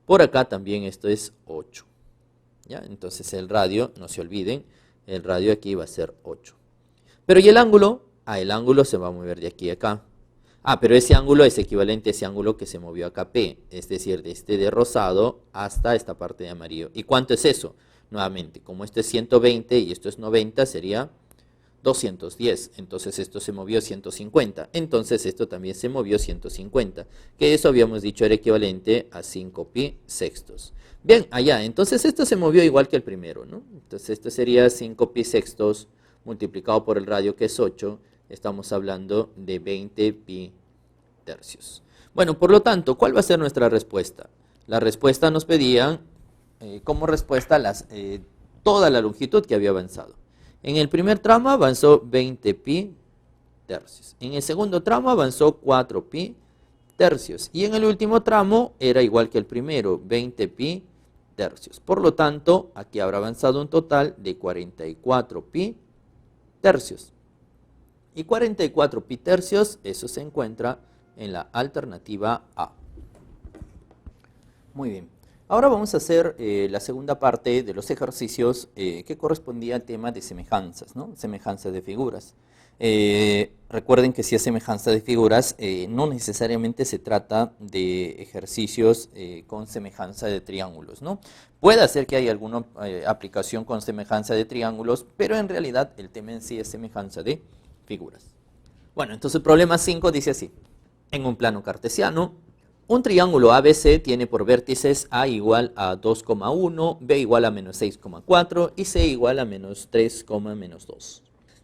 S2: Por acá también esto es 8. ¿Ya? Entonces el radio, no se olviden, el radio aquí va a ser 8. Pero ¿y el ángulo? El ángulo se va a mover de aquí a acá. Pero ese ángulo es equivalente a ese ángulo que se movió acá P, es decir, de este de rosado hasta esta parte de amarillo. ¿Y cuánto es eso? Nuevamente, como esto es 120 y esto es 90, sería 210. Entonces esto se movió 150. Entonces esto también se movió 150. Que eso habíamos dicho era equivalente a 5 pi sextos. Bien, allá, entonces esto se movió igual que el primero, ¿no? Entonces esto sería 5 pi sextos multiplicado por el radio que es 8. Estamos hablando de 20 pi tercios. Bueno, por lo tanto, ¿cuál va a ser nuestra respuesta? La respuesta nos pedían como respuesta toda la longitud que había avanzado. En el primer tramo avanzó 20 pi tercios. En el segundo tramo avanzó 4pi tercios. Y en el último tramo era igual que el primero, 20pi tercios. Por lo tanto, aquí habrá avanzado un total de 44pi tercios. Y 44pi tercios, eso se encuentra en la alternativa A.
S1: Muy bien. Ahora vamos a hacer la segunda parte de los ejercicios que correspondía al tema de semejanzas, ¿no? Semejanzas de figuras. Recuerden que si es semejanza de figuras, no necesariamente se trata de ejercicios con semejanza de triángulos, ¿no? Puede ser que haya alguna aplicación con semejanza de triángulos, pero en realidad el tema en sí es semejanza de figuras. Bueno, entonces el problema 5 dice así. En un plano cartesiano, un triángulo ABC tiene por vértices A igual a 2,1, B igual a menos 6,4 y C igual a menos 3,2.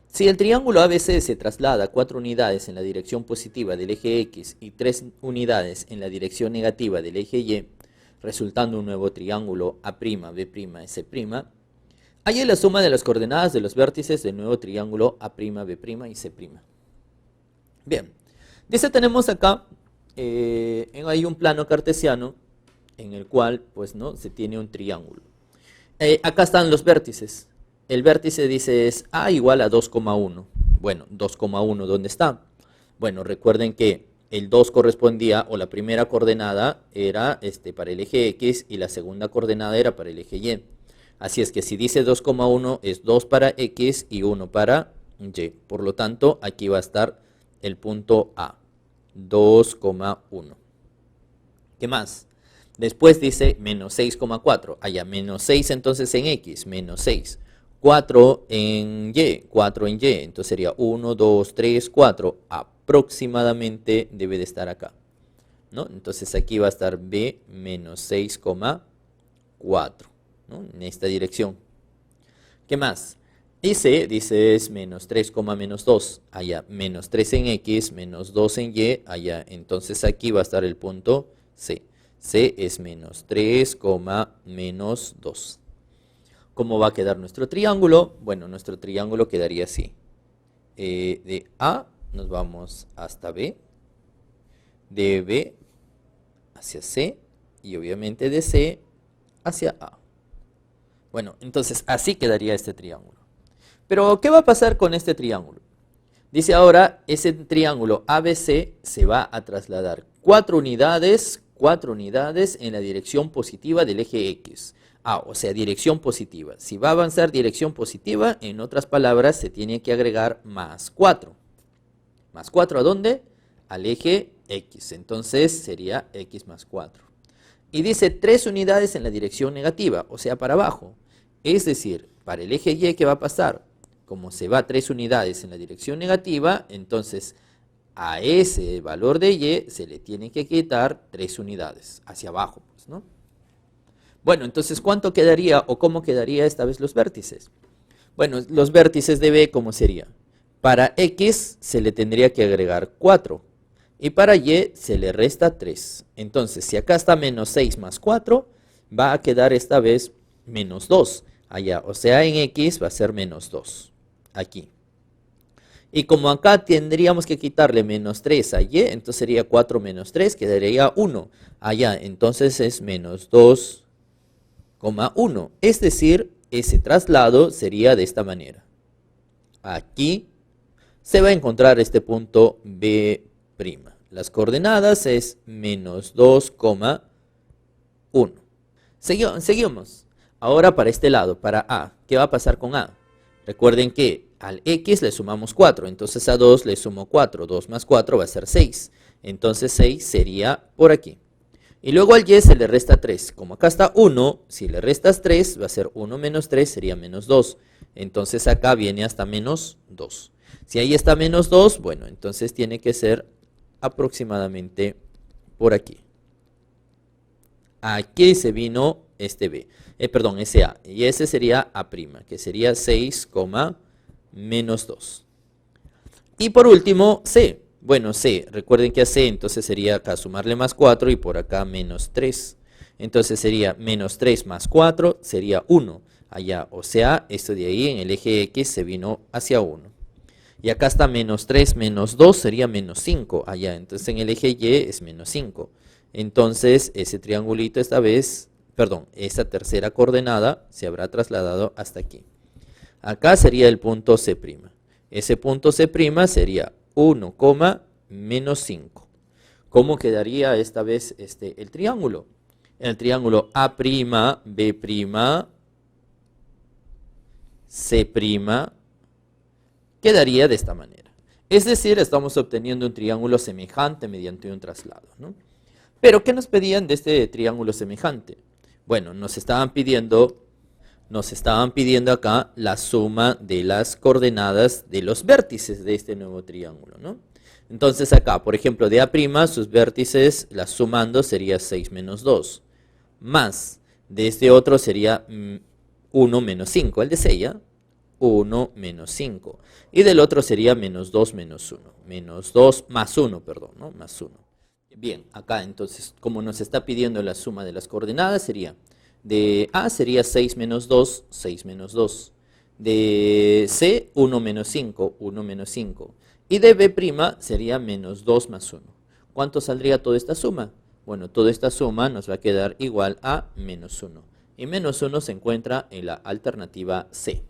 S1: Si el triángulo ABC se traslada 4 unidades en la dirección positiva del eje X y 3 unidades en la dirección negativa del eje Y, resultando un nuevo triángulo A'B', C', halle la suma de las coordenadas de los vértices del nuevo triángulo A'B' y C'. Bien, dice tenemos acá hay un plano cartesiano en el cual pues no se tiene un triángulo. Acá están los vértices. El vértice dice es A igual a 2,1. Bueno, 2,1 ¿dónde está? Bueno, recuerden que el 2 correspondía, o la primera coordenada era para el eje X y la segunda coordenada era para el eje Y. Así es que si dice 2,1 es 2 para X y 1 para Y. Por lo tanto, aquí va a estar el punto A. 2,1. ¿Qué más? Después dice menos 6,4. Allá, menos 6 entonces en X, menos 6. 4 en Y, 4 en Y. Entonces sería 1, 2, 3, 4. Aproximadamente debe de estar acá, ¿no? Entonces aquí va a estar B menos 6,4, ¿no? En esta dirección. ¿Qué más? Y C, dice es menos 3, menos 2, allá, menos 3 en X, menos 2 en Y, allá, entonces aquí va a estar el punto C. C es menos 3, menos 2. ¿Cómo va a quedar nuestro triángulo? Bueno, nuestro triángulo quedaría así. De A nos vamos hasta B, de B hacia C, y obviamente de C hacia A. Bueno, entonces así quedaría este triángulo. Pero, ¿qué va a pasar con este triángulo? Dice ahora, ese triángulo ABC se va a trasladar 4 unidades en la dirección positiva del eje X. O sea, dirección positiva. Si va a avanzar dirección positiva, en otras palabras, se tiene que agregar más 4. ¿Más 4 a dónde? Al eje X. Entonces, sería X más 4. Y dice 3 unidades en la dirección negativa, o sea, para abajo. Es decir, para el eje Y, ¿qué va a pasar? Como se va 3 unidades en la dirección negativa, entonces a ese valor de Y se le tiene que quitar 3 unidades hacia abajo, pues, ¿no? Bueno, entonces, ¿cuánto quedaría o cómo quedaría esta vez los vértices? Bueno, los vértices de B, ¿cómo sería? Para X se le tendría que agregar 4 y para Y se le resta 3. Entonces, si acá está menos 6 más 4, va a quedar esta vez menos 2 allá. O sea, en X va a ser menos 2. Aquí. Y como acá tendríamos que quitarle menos 3 a Y, entonces sería 4 menos 3, quedaría 1 allá. Entonces es menos 2,1. Es decir, ese traslado sería de esta manera. Aquí se va a encontrar este punto B'. Las coordenadas es menos 2,1. Seguimos. Ahora para este lado, para A. ¿Qué va a pasar con A? Recuerden que al X le sumamos 4, entonces a 2 le sumo 4, 2 más 4 va a ser 6, entonces 6 sería por aquí. Y luego al Y se le resta 3, como acá está 1, si le restas 3 va a ser 1 menos 3 sería menos 2, entonces acá viene hasta menos 2. Si ahí está menos 2, bueno, entonces tiene que ser aproximadamente por aquí. Aquí se vino este B. Ese A, y ese sería A', que sería 6, menos 2. Y por último, C. Bueno, C, recuerden que a C entonces sería acá sumarle más 4 y por acá menos 3. Entonces sería menos 3 más 4, sería 1 allá. O sea, esto de ahí en el eje X se vino hacia 1.
S2: Y acá está menos 3 menos 2 sería menos 5 allá. Entonces en el eje Y es menos 5. Entonces ese triangulito esta vez, perdón, esa tercera coordenada se habrá trasladado hasta aquí. Acá sería el punto C'. Ese punto C' sería 1, menos 5. ¿Cómo quedaría esta vez el triángulo? El triángulo A', B', C' quedaría de esta manera. Es decir, estamos obteniendo un triángulo semejante mediante un traslado, ¿no? Pero, ¿qué nos pedían de este triángulo semejante? Bueno, nos estaban pidiendo acá la suma de las coordenadas de los vértices de este nuevo triángulo, ¿no? Entonces acá, por ejemplo, de A', sus vértices, las sumando sería 6 menos 2, más de este otro sería 1 menos 5, el de C ya, 1 menos 5, y del otro sería menos 2 menos 1, menos 2 más 1, perdón, ¿no? Más 1. Bien, acá entonces, como nos está pidiendo la suma de las coordenadas, sería de A sería 6 menos 2, 6 menos 2. De C, 1 menos 5, 1 menos 5. Y de B' sería menos 2 más 1. ¿Cuánto saldría toda esta suma? Bueno, toda esta suma nos va a quedar igual a menos 1. Y menos 1 se encuentra en la alternativa C.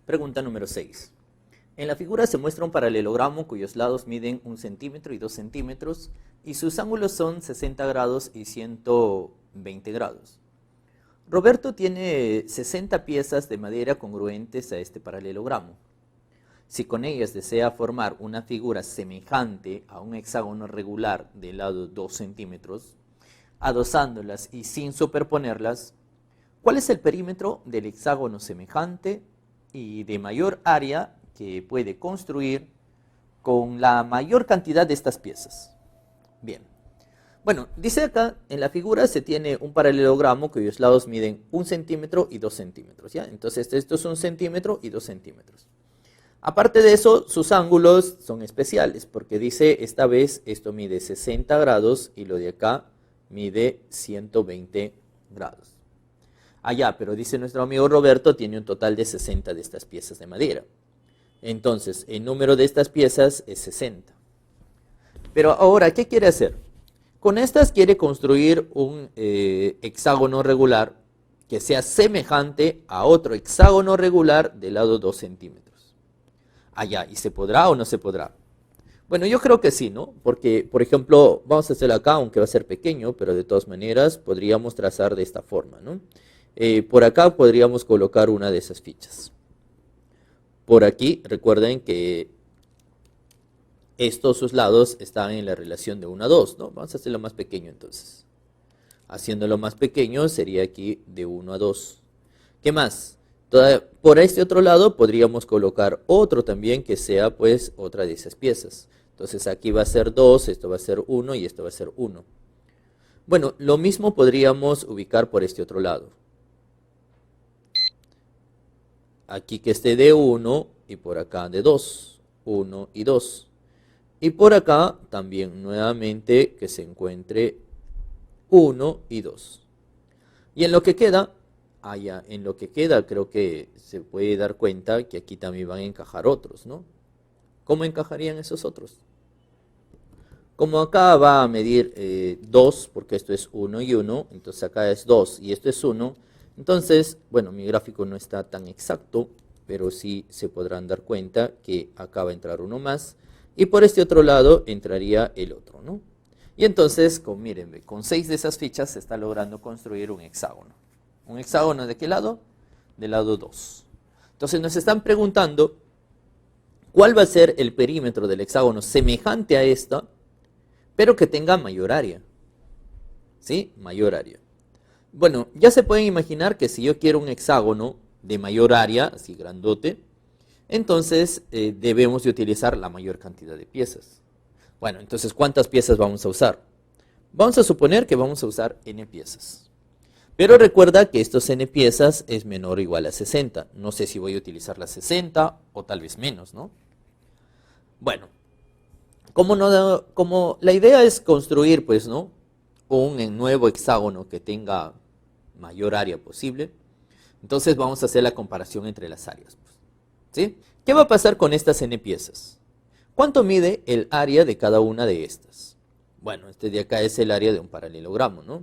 S2: Pregunta número 6. En la figura se muestra un paralelogramo cuyos lados miden 1 centímetro y 2 centímetros y sus ángulos son 60 grados y 120 grados. Roberto tiene 60 piezas de madera congruentes a este paralelogramo. Si con ellas desea formar una figura semejante a un hexágono regular de lado 2 centímetros, adosándolas y sin superponerlas, ¿cuál es el perímetro del hexágono semejante y de mayor área que puede construir con la mayor cantidad de estas piezas? Bien. Bueno, dice acá, en la figura se tiene un paralelogramo cuyos lados miden 1 centímetro y 2 centímetros, ¿ya? Entonces, esto es 1 centímetro y 2 centímetros. Aparte de eso, sus ángulos son especiales, porque dice, esta vez, esto mide 60 grados y lo de acá mide 120 grados. Allá, pero dice nuestro amigo Roberto, tiene un total de 60 de estas piezas de madera. Entonces, el número de estas piezas es 60. Pero ahora, ¿qué quiere hacer? Con estas quiere construir un hexágono regular que sea semejante a otro hexágono regular de lado 2 centímetros. Allá, ¿y se podrá o no se podrá? Bueno, yo creo que sí, ¿no? Porque, por ejemplo, vamos a hacerlo acá, aunque va a ser pequeño, pero de todas maneras podríamos trazar de esta forma, ¿no? Por acá podríamos colocar una de esas fichas. Por aquí, recuerden que estos sus lados están en la relación de 1 a 2, ¿no? Vamos a hacerlo más pequeño entonces. Haciéndolo más pequeño sería aquí de 1 a 2. ¿Qué más? Por este otro lado podríamos colocar otro también que sea pues otra de esas piezas. Entonces aquí va a ser 2, esto va a ser 1 y esto va a ser 1. Bueno, lo mismo podríamos ubicar por este otro lado. Aquí que esté de 1 y por acá de 2. 1 y 2. Y por acá también nuevamente que se encuentre 1 y 2. Y en lo que queda, en lo que queda creo que se puede dar cuenta que aquí también van a encajar otros, ¿no? ¿Cómo encajarían esos otros? Como acá va a medir 2, porque esto es 1 y 1, entonces acá es 2 y esto es 1. Entonces, bueno, mi gráfico no está tan exacto, pero sí se podrán dar cuenta que acá va a entrar uno más. Y por este otro lado entraría el otro, ¿no? Y entonces, mírenme, con 6 de esas fichas se está logrando construir un hexágono. ¿Un hexágono de qué lado? Del lado 2. Entonces nos están preguntando cuál va a ser el perímetro del hexágono semejante a esta, pero que tenga mayor área. ¿Sí? Mayor área. Bueno, ya se pueden imaginar que si yo quiero un hexágono de mayor área, así grandote, entonces debemos de utilizar la mayor cantidad de piezas. Bueno, entonces, ¿cuántas piezas vamos a usar? Vamos a suponer que vamos a usar n piezas. Pero recuerda que estos n piezas es menor o igual a 60. No sé si voy a utilizar las 60 o tal vez menos, ¿no? Bueno, como la idea es construir, pues, ¿no?, un nuevo hexágono que tenga mayor área posible, entonces vamos a hacer la comparación entre las áreas, pues. ¿Sí? ¿Qué va a pasar con estas n piezas? ¿Cuánto mide el área de cada una de estas? Bueno, este de acá es el área de un paralelogramo, ¿no?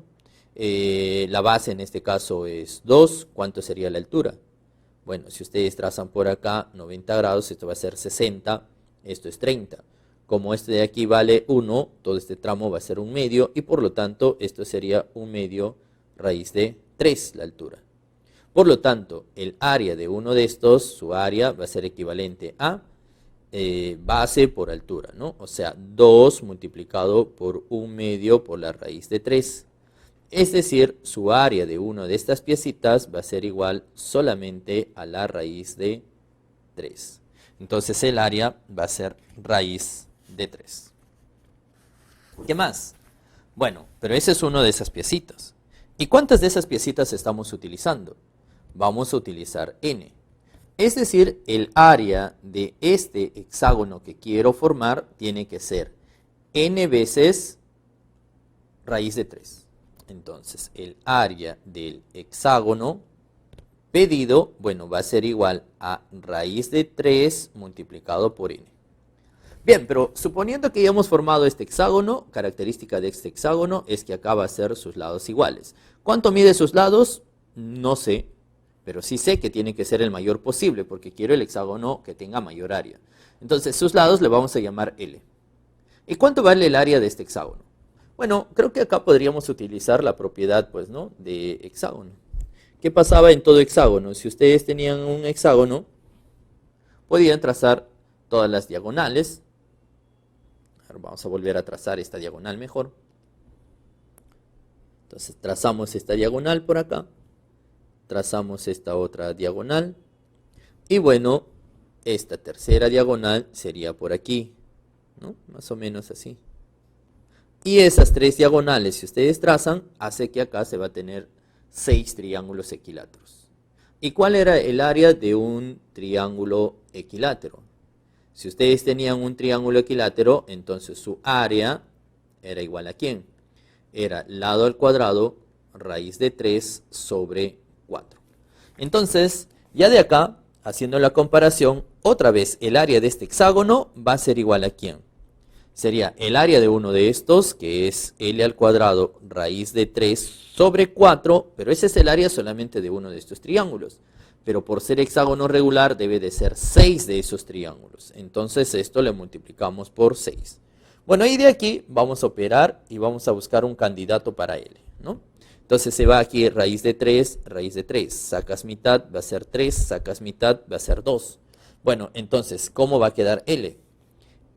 S2: La base en este caso es 2. ¿Cuánto sería la altura? Bueno, si ustedes trazan por acá 90 grados, esto va a ser 60, esto es 30. Como este de aquí vale 1, todo este tramo va a ser 1/2 y por lo tanto esto sería 1/2 raíz de 3 la altura. Por lo tanto, el área de uno de estos, su área va a ser equivalente a base por altura, ¿no? O sea, 2 multiplicado por 1/2 por la raíz de 3. Es decir, su área de una de estas piecitas va a ser igual solamente a la raíz de 3. Entonces el área va a ser raíz de 3. ¿Qué más? Bueno, pero ese es uno de esas piecitas. ¿Y cuántas de esas piecitas estamos utilizando? Vamos a utilizar n. Es decir, el área de este hexágono que quiero formar tiene que ser n veces raíz de 3. Entonces, el área del hexágono pedido, bueno, va a ser igual a raíz de 3 multiplicado por n. Bien, pero suponiendo que ya hemos formado este hexágono, característica de este hexágono es que acá va a ser sus lados iguales. ¿Cuánto mide sus lados? No sé, pero sí sé que tiene que ser el mayor posible, porque quiero el hexágono que tenga mayor área. Entonces, sus lados le vamos a llamar L. ¿Y cuánto vale el área de este hexágono? Bueno, creo que acá podríamos utilizar la propiedad, pues, ¿no?, de hexágono. ¿Qué pasaba en todo hexágono? Si ustedes tenían un hexágono, podían trazar todas las diagonales. Ahora vamos a volver a trazar esta diagonal mejor. Entonces, trazamos esta diagonal por acá. Trazamos esta otra diagonal. Y bueno, esta tercera diagonal sería por aquí, ¿no? Más o menos así. Y esas tres diagonales, si ustedes trazan, hace que acá se va a tener 6 triángulos equiláteros. ¿Y cuál era el área de un triángulo equilátero? Si ustedes tenían un triángulo equilátero, entonces su área era igual a ¿quién? Era lado al cuadrado, raíz de 3 sobre 4. Entonces, ya de acá, haciendo la comparación, otra vez el área de este hexágono va a ser igual a ¿quién? Sería el área de uno de estos, que es L al cuadrado raíz de 3 sobre 4, pero ese es el área solamente de uno de estos triángulos. Pero por ser hexágono regular debe de ser 6 de esos triángulos. Entonces esto le multiplicamos por 6. Bueno, y de aquí vamos a operar y vamos a buscar un candidato para L, ¿no? Entonces se va aquí raíz de 3, sacas mitad, va a ser 3, sacas mitad, va a ser 2. Bueno, entonces, ¿cómo va a quedar L?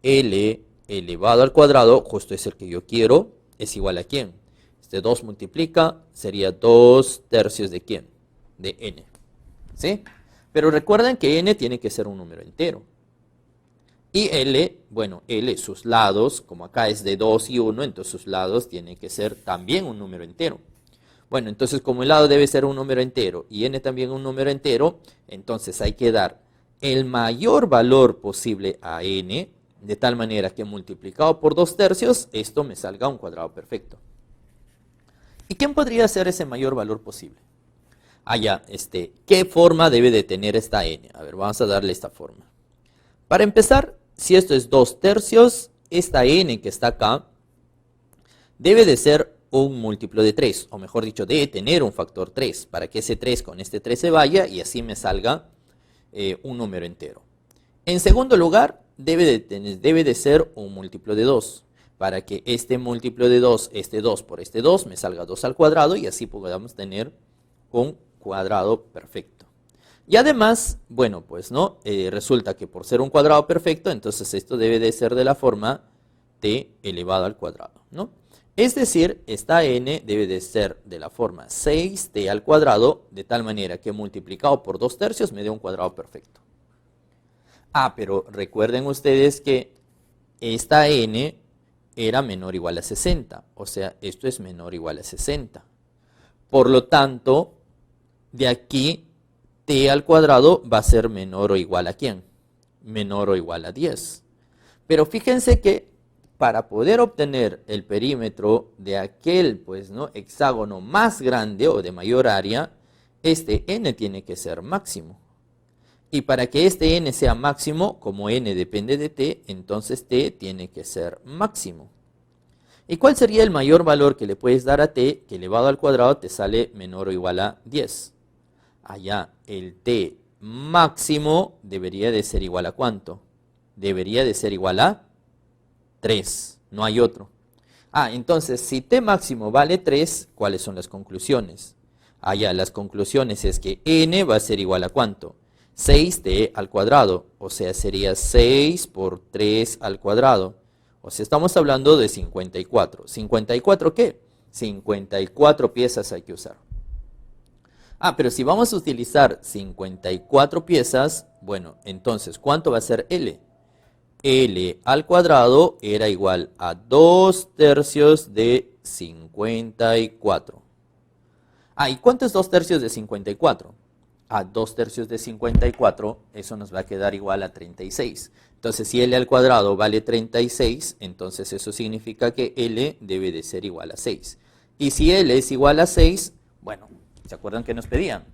S2: L elevado al cuadrado, justo es el que yo quiero, es igual a ¿quién? Este 2 multiplica, sería 2 tercios de ¿quién? De n. ¿Sí? Pero recuerden que n tiene que ser un número entero. Y L, bueno, L, sus lados, como acá es de 2 y 1, entonces sus lados tienen que ser también un número entero. Bueno, entonces como el lado debe ser un número entero y n también un número entero, entonces hay que dar el mayor valor posible a n, de tal manera que multiplicado por 2 tercios, esto me salga un cuadrado perfecto. ¿Y quién podría ser ese mayor valor posible? Ya, ¿qué forma debe de tener esta n? A ver, vamos a darle esta forma. Para empezar, si esto es 2 tercios, esta n que está acá debe de ser un múltiplo de 3, o mejor dicho, debe tener un factor 3, para que ese 3 con este 3 se vaya y así me salga un número entero. En segundo lugar, debe de ser un múltiplo de 2, para que este múltiplo de 2, este 2 por este 2, me salga 2 al cuadrado y así podamos tener un cuadrado perfecto. Y además, bueno, pues no, resulta que por ser un cuadrado perfecto, entonces esto debe de ser de la forma t elevado al cuadrado, ¿no? Es decir, esta n debe de ser de la forma 6t al cuadrado, de tal manera que multiplicado por 2 tercios me dé un cuadrado perfecto. Pero recuerden ustedes que esta n era menor o igual a 60, o sea, esto es menor o igual a 60. Por lo tanto, de aquí t al cuadrado va a ser menor o igual a ¿quién? Menor o igual a 10. Pero fíjense que para poder obtener el perímetro de aquel, pues, ¿no?, hexágono más grande o de mayor área, este n tiene que ser máximo. Y para que este n sea máximo, como n depende de t, entonces t tiene que ser máximo. ¿Y cuál sería el mayor valor que le puedes dar a t que elevado al cuadrado te sale menor o igual a 10? Allá, el t máximo debería de ser igual a ¿cuánto? Debería de ser igual a 3, no hay otro. Entonces, si t máximo vale 3, ¿cuáles son las conclusiones? Allá, las conclusiones es que n va a ser igual a ¿cuánto? 6t al cuadrado, o sea, sería 6 por 3 al cuadrado. O sea, estamos hablando de 54. ¿54 qué? 54 piezas hay que usar. Pero si vamos a utilizar 54 piezas, bueno, entonces, ¿cuánto va a ser L? L al cuadrado era igual a 2 tercios de 54. ¿Y cuánto es 2 tercios de 54? 2 tercios de 54, eso nos va a quedar igual a 36. Entonces, si L al cuadrado vale 36, entonces eso significa que L debe de ser igual a 6. Y si L es igual a 6, bueno, ¿se acuerdan qué nos pedían?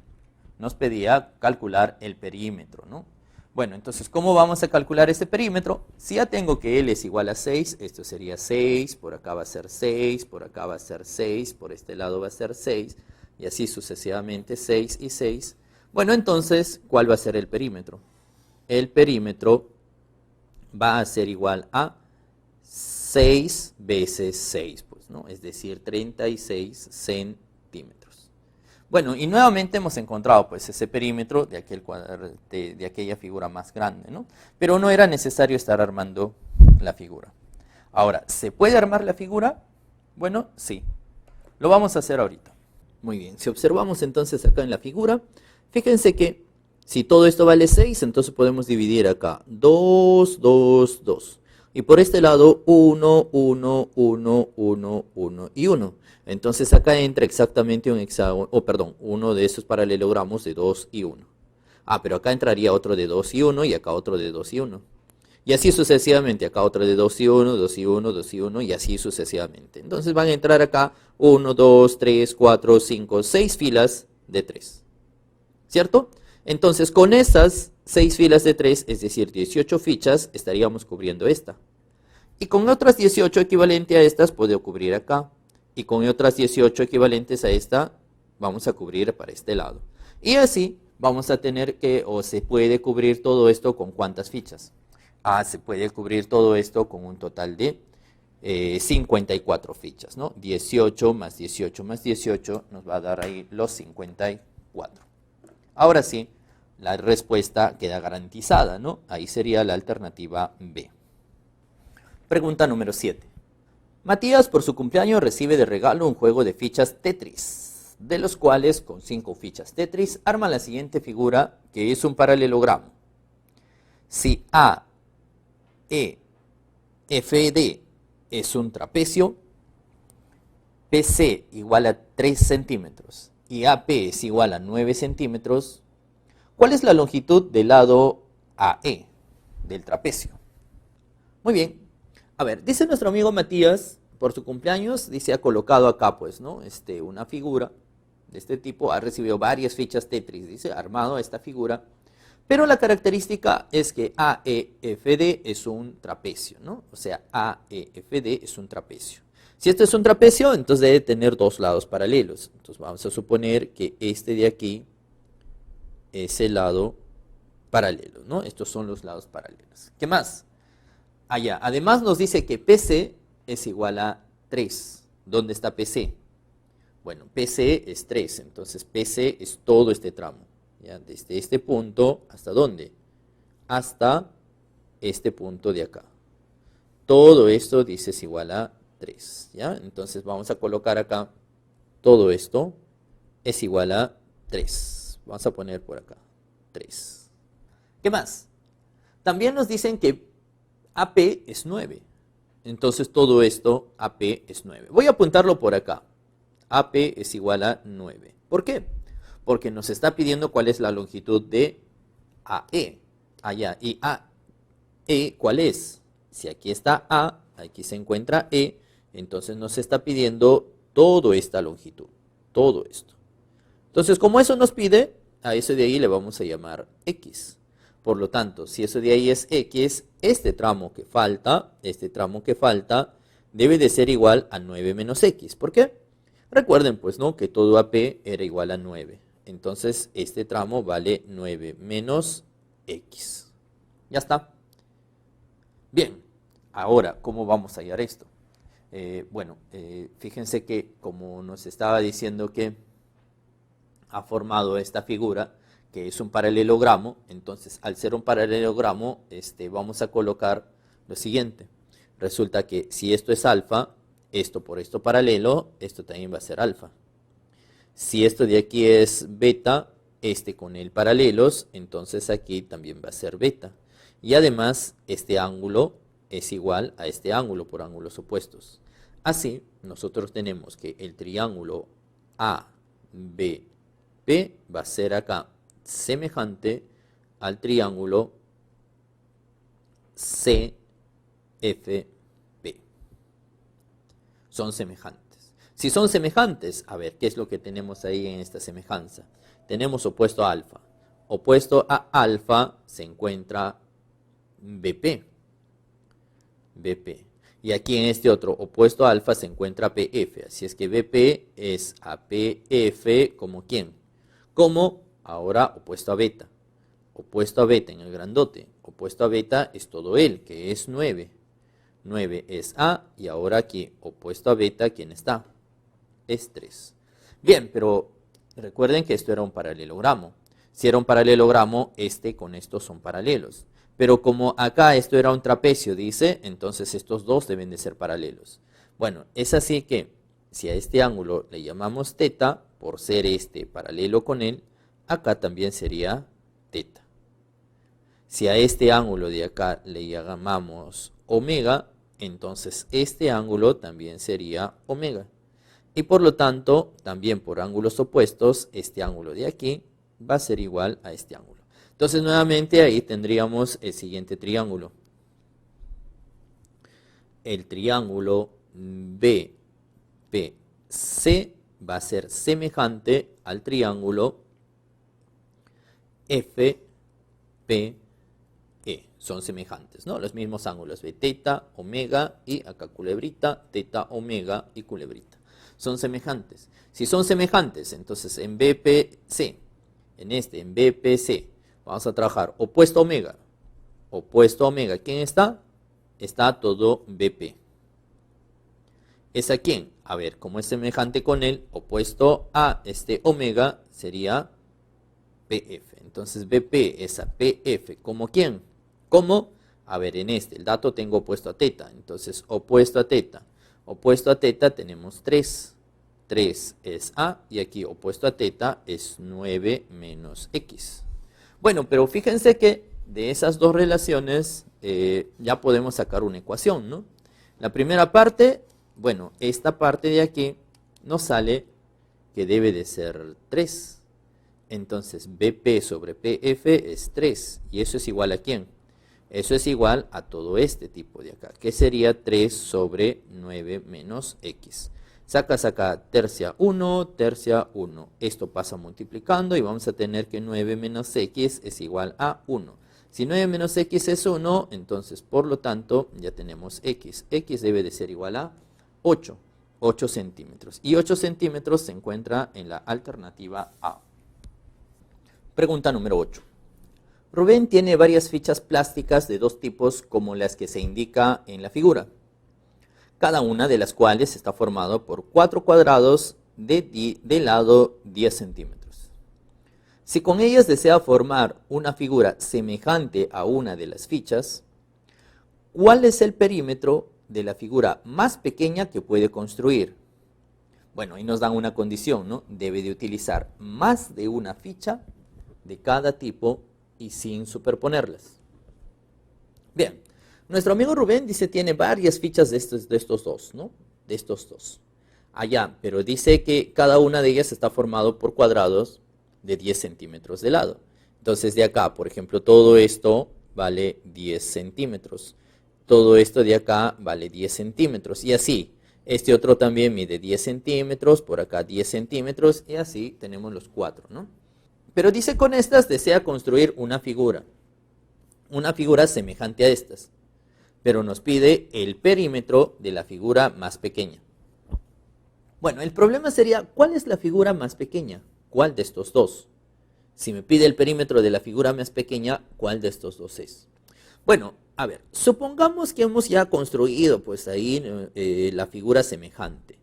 S2: Nos pedía calcular el perímetro, ¿no? Bueno, entonces, ¿cómo vamos a calcular este perímetro? Si ya tengo que L es igual a 6, esto sería 6, por acá va a ser 6, por acá va a ser 6, por este lado va a ser 6, y así sucesivamente 6 y 6. Bueno, entonces, ¿cuál va a ser el perímetro? El perímetro va a ser igual a 6 veces 6, pues, ¿no? Es decir, 36 centímetros. Bueno, y nuevamente hemos encontrado pues ese perímetro de aquella figura más grande, ¿no? Pero no era necesario estar armando la figura. Ahora, ¿se puede armar la figura? Bueno, sí. Lo vamos a hacer ahorita. Muy bien, si observamos entonces acá en la figura, fíjense que si todo esto vale 6, entonces podemos dividir acá 2, 2, 2. Y por este lado 1, 1, 1, 1, 1 y 1. Entonces acá entra exactamente un hexágono, uno de estos paralelogramos de 2 y 1. Pero acá entraría otro de 2 y 1 y acá otro de 2 y 1. Y así sucesivamente, acá otro de 2 y 1, 2 y 1, 2 y 1 y así sucesivamente. Entonces van a entrar acá 1, 2, 3, 4, 5, 6 filas de 3. ¿Cierto? Entonces con estas 6 filas de 3, es decir, 18 fichas, estaríamos cubriendo esta. Y con otras 18 equivalentes a estas, puedo cubrir acá. Y con otras 18 equivalentes a esta, vamos a cubrir para este lado. Y así vamos a tener que, o se puede cubrir todo esto con ¿cuántas fichas? Se puede cubrir todo esto con un total de 54 fichas, ¿no? 18 más 18 más 18 nos va a dar ahí los 54. Ahora sí, la respuesta queda garantizada, ¿no? Ahí sería la alternativa B. Pregunta número 7. Matías por su cumpleaños recibe de regalo un juego de fichas Tetris, de los cuales con 5 fichas Tetris arma la siguiente figura que es un paralelogramo. Si AEFD es un trapecio, PC igual a 3 centímetros y AP es igual a 9 centímetros, ¿cuál es la longitud del lado AE del trapecio? Muy bien. A ver, dice nuestro amigo Matías, por su cumpleaños, dice, ha colocado acá, pues, ¿no? Una figura de este tipo, ha recibido varias fichas Tetris, dice, ha armado esta figura, pero la característica es que AEFD es un trapecio, ¿no? O sea, AEFD es un trapecio. Si esto es un trapecio, entonces debe tener dos lados paralelos. Entonces vamos a suponer que este de aquí es el lado paralelo, ¿no? Estos son los lados paralelos. ¿Qué más? Además nos dice que PC es igual a 3. ¿Dónde está PC? Bueno, PC es 3, entonces PC es todo este tramo. ¿Ya? Desde este punto, ¿hasta dónde? Hasta este punto de acá. Todo esto dice es igual a 3. ¿Ya? Entonces vamos a colocar acá, todo esto es igual a 3. Vamos a poner por acá, 3. ¿Qué más? También nos dicen que AP es 9. Entonces todo esto, AP es 9. Voy a apuntarlo por acá. AP es igual a 9. ¿Por qué? Porque nos está pidiendo cuál es la longitud de AE. Y AE, ¿cuál es? Si aquí está A, aquí se encuentra E, entonces nos está pidiendo toda esta longitud. Todo esto. Entonces, como eso nos pide, a eso de ahí le vamos a llamar X. Por lo tanto, si eso de ahí es X, este tramo que falta, debe de ser igual a 9 menos X. ¿Por qué? Recuerden pues, ¿no?, que todo AP era igual a 9. Entonces, este tramo vale 9 menos X. Ya está. Bien, ahora, ¿cómo vamos a hallar esto? Fíjense que como nos estaba diciendo que ha formado esta figura, que es un paralelogramo, entonces al ser un paralelogramo, vamos a colocar lo siguiente. Resulta que si esto es alfa, esto por esto paralelo, esto también va a ser alfa. Si esto de aquí es beta, con el paralelos, entonces aquí también va a ser beta. Y además, este ángulo es igual a este ángulo por ángulos opuestos. Así, nosotros tenemos que el triángulo ABP va a ser acá semejante al triángulo CFB. Son semejantes. Si son semejantes, a ver, ¿qué es lo que tenemos ahí en esta semejanza? Tenemos opuesto a alfa. Opuesto a alfa se encuentra BP. Y aquí en este otro opuesto a alfa se encuentra PF. Así es que BP es a PF como ¿quién? Como ahora opuesto a beta. Opuesto a beta en el grandote. Opuesto a beta es todo él, que es 9. 9 es A y ahora aquí opuesto a beta, ¿quién está? Es 3. Bien, pero recuerden que esto era un paralelogramo. Si era un paralelogramo, con estos son paralelos. Pero como acá esto era un trapecio, dice, entonces estos dos deben de ser paralelos. Bueno, es así que si a este ángulo le llamamos teta, por ser paralelo con él, acá también sería teta. Si a este ángulo de acá le llamamos omega, entonces este ángulo también sería omega. Y por lo tanto, también por ángulos opuestos, este ángulo de aquí va a ser igual a este ángulo. Entonces, nuevamente ahí tendríamos el siguiente triángulo. El triángulo BPC va a ser semejante al triángulo FPE. Son semejantes, ¿no? Los mismos ángulos de teta, omega y acá culebrita, teta, omega y culebrita. Son semejantes. Si son semejantes, entonces en BPC, en BPC, vamos a trabajar opuesto a omega. Opuesto a omega, ¿quién está? Está todo BP. ¿Es a quién? A ver, como es semejante con él, opuesto a omega sería PF. Entonces BP es a PF, ¿como quién? ¿Cómo? A ver, el dato tengo opuesto a teta. Entonces, opuesto a teta. Opuesto a teta tenemos 3. 3 es A y aquí opuesto a teta es 9 menos X. Bueno, pero fíjense que de esas dos relaciones ya podemos sacar una ecuación, ¿no? La primera parte, bueno, esta parte de aquí nos sale que debe de ser 3. Entonces, BP sobre PF es 3. ¿Y eso es igual a quién? Eso es igual a todo este tipo de acá, que sería 3 sobre 9 menos X. Sacas acá tercia 1, tercia 1. Esto pasa multiplicando y vamos a tener que 9 menos X es igual a 1. Si 9 menos X es 1, entonces por lo tanto ya tenemos X. X debe de ser igual a 8. 8 centímetros. Y 8 centímetros se encuentra en la alternativa A. Pregunta número 8. Rubén tiene varias fichas plásticas de dos tipos como las que se indica en la figura, cada una de las cuales está formado por 4 cuadrados de lado 10 centímetros. Si con ellas desea formar una figura semejante a una de las fichas, ¿cuál es el perímetro de la figura más pequeña que puede construir? Bueno, ahí nos dan una condición, ¿no? Debe de utilizar más de una ficha de cada tipo y sin superponerlas. Bien, nuestro amigo Rubén dice tiene varias fichas de estos dos, ¿no? De estos dos. Allá, pero dice que cada una de ellas está formado por cuadrados de 10 centímetros de lado. Entonces de acá, por ejemplo, todo esto vale 10 centímetros. Todo esto de acá vale 10 centímetros. Y así, este otro también mide 10 centímetros, por acá 10 centímetros, y así tenemos los 4, ¿no? Pero dice con estas desea construir una figura. una figura semejante a estas, pero nos pide el perímetro de la figura más pequeña. Bueno, el problema sería, ¿cuál es la figura más pequeña? ¿Cuál de estos dos? Si me pide el perímetro de la figura más pequeña, ¿cuál de estos dos es? Bueno, a ver, supongamos que hemos ya construido pues ahí la figura semejante.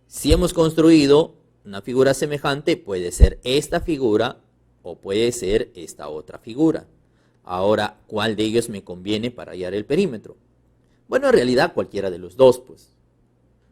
S2: Si hemos construido una figura semejante, puede ser esta figura o puede ser esta otra figura. Ahora, ¿cuál de ellos me conviene para hallar el perímetro? Bueno, en realidad cualquiera de los dos, pues.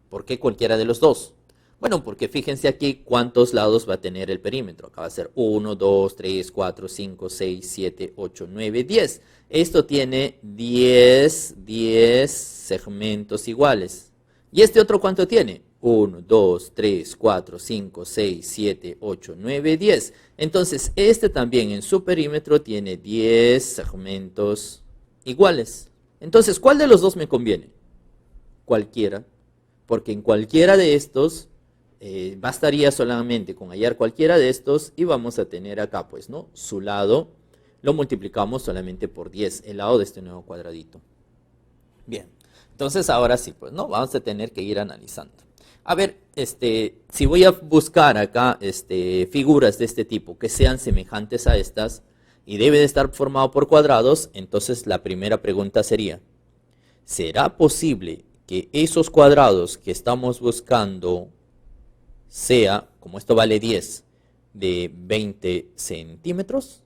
S2: ¿Por qué cualquiera de los dos? Bueno, porque fíjense aquí cuántos lados va a tener el perímetro. Acá va a ser 1, 2, 3, 4, 5, 6, 7, 8, 9, 10. Esto tiene 10 segmentos iguales. ¿Y este otro cuánto tiene? 1, 2, 3, 4, 5, 6, 7, 8, 9, 10. Entonces, este también en su perímetro tiene 10 segmentos iguales. Entonces, ¿cuál de los dos me conviene? Cualquiera. Porque en cualquiera de estos, bastaría solamente con hallar cualquiera de estos y vamos a tener acá, pues, ¿no? Su lado lo multiplicamos solamente por 10, el lado de este nuevo cuadradito. Bien, entonces ahora sí, pues, ¿no? Vamos a tener que ir analizando. A ver, si voy a buscar acá figuras de este tipo que sean semejantes a estas y debe de estar formado por cuadrados, entonces la primera pregunta sería, ¿será posible que esos cuadrados que estamos buscando sea, como esto vale 10, de 20 centímetros?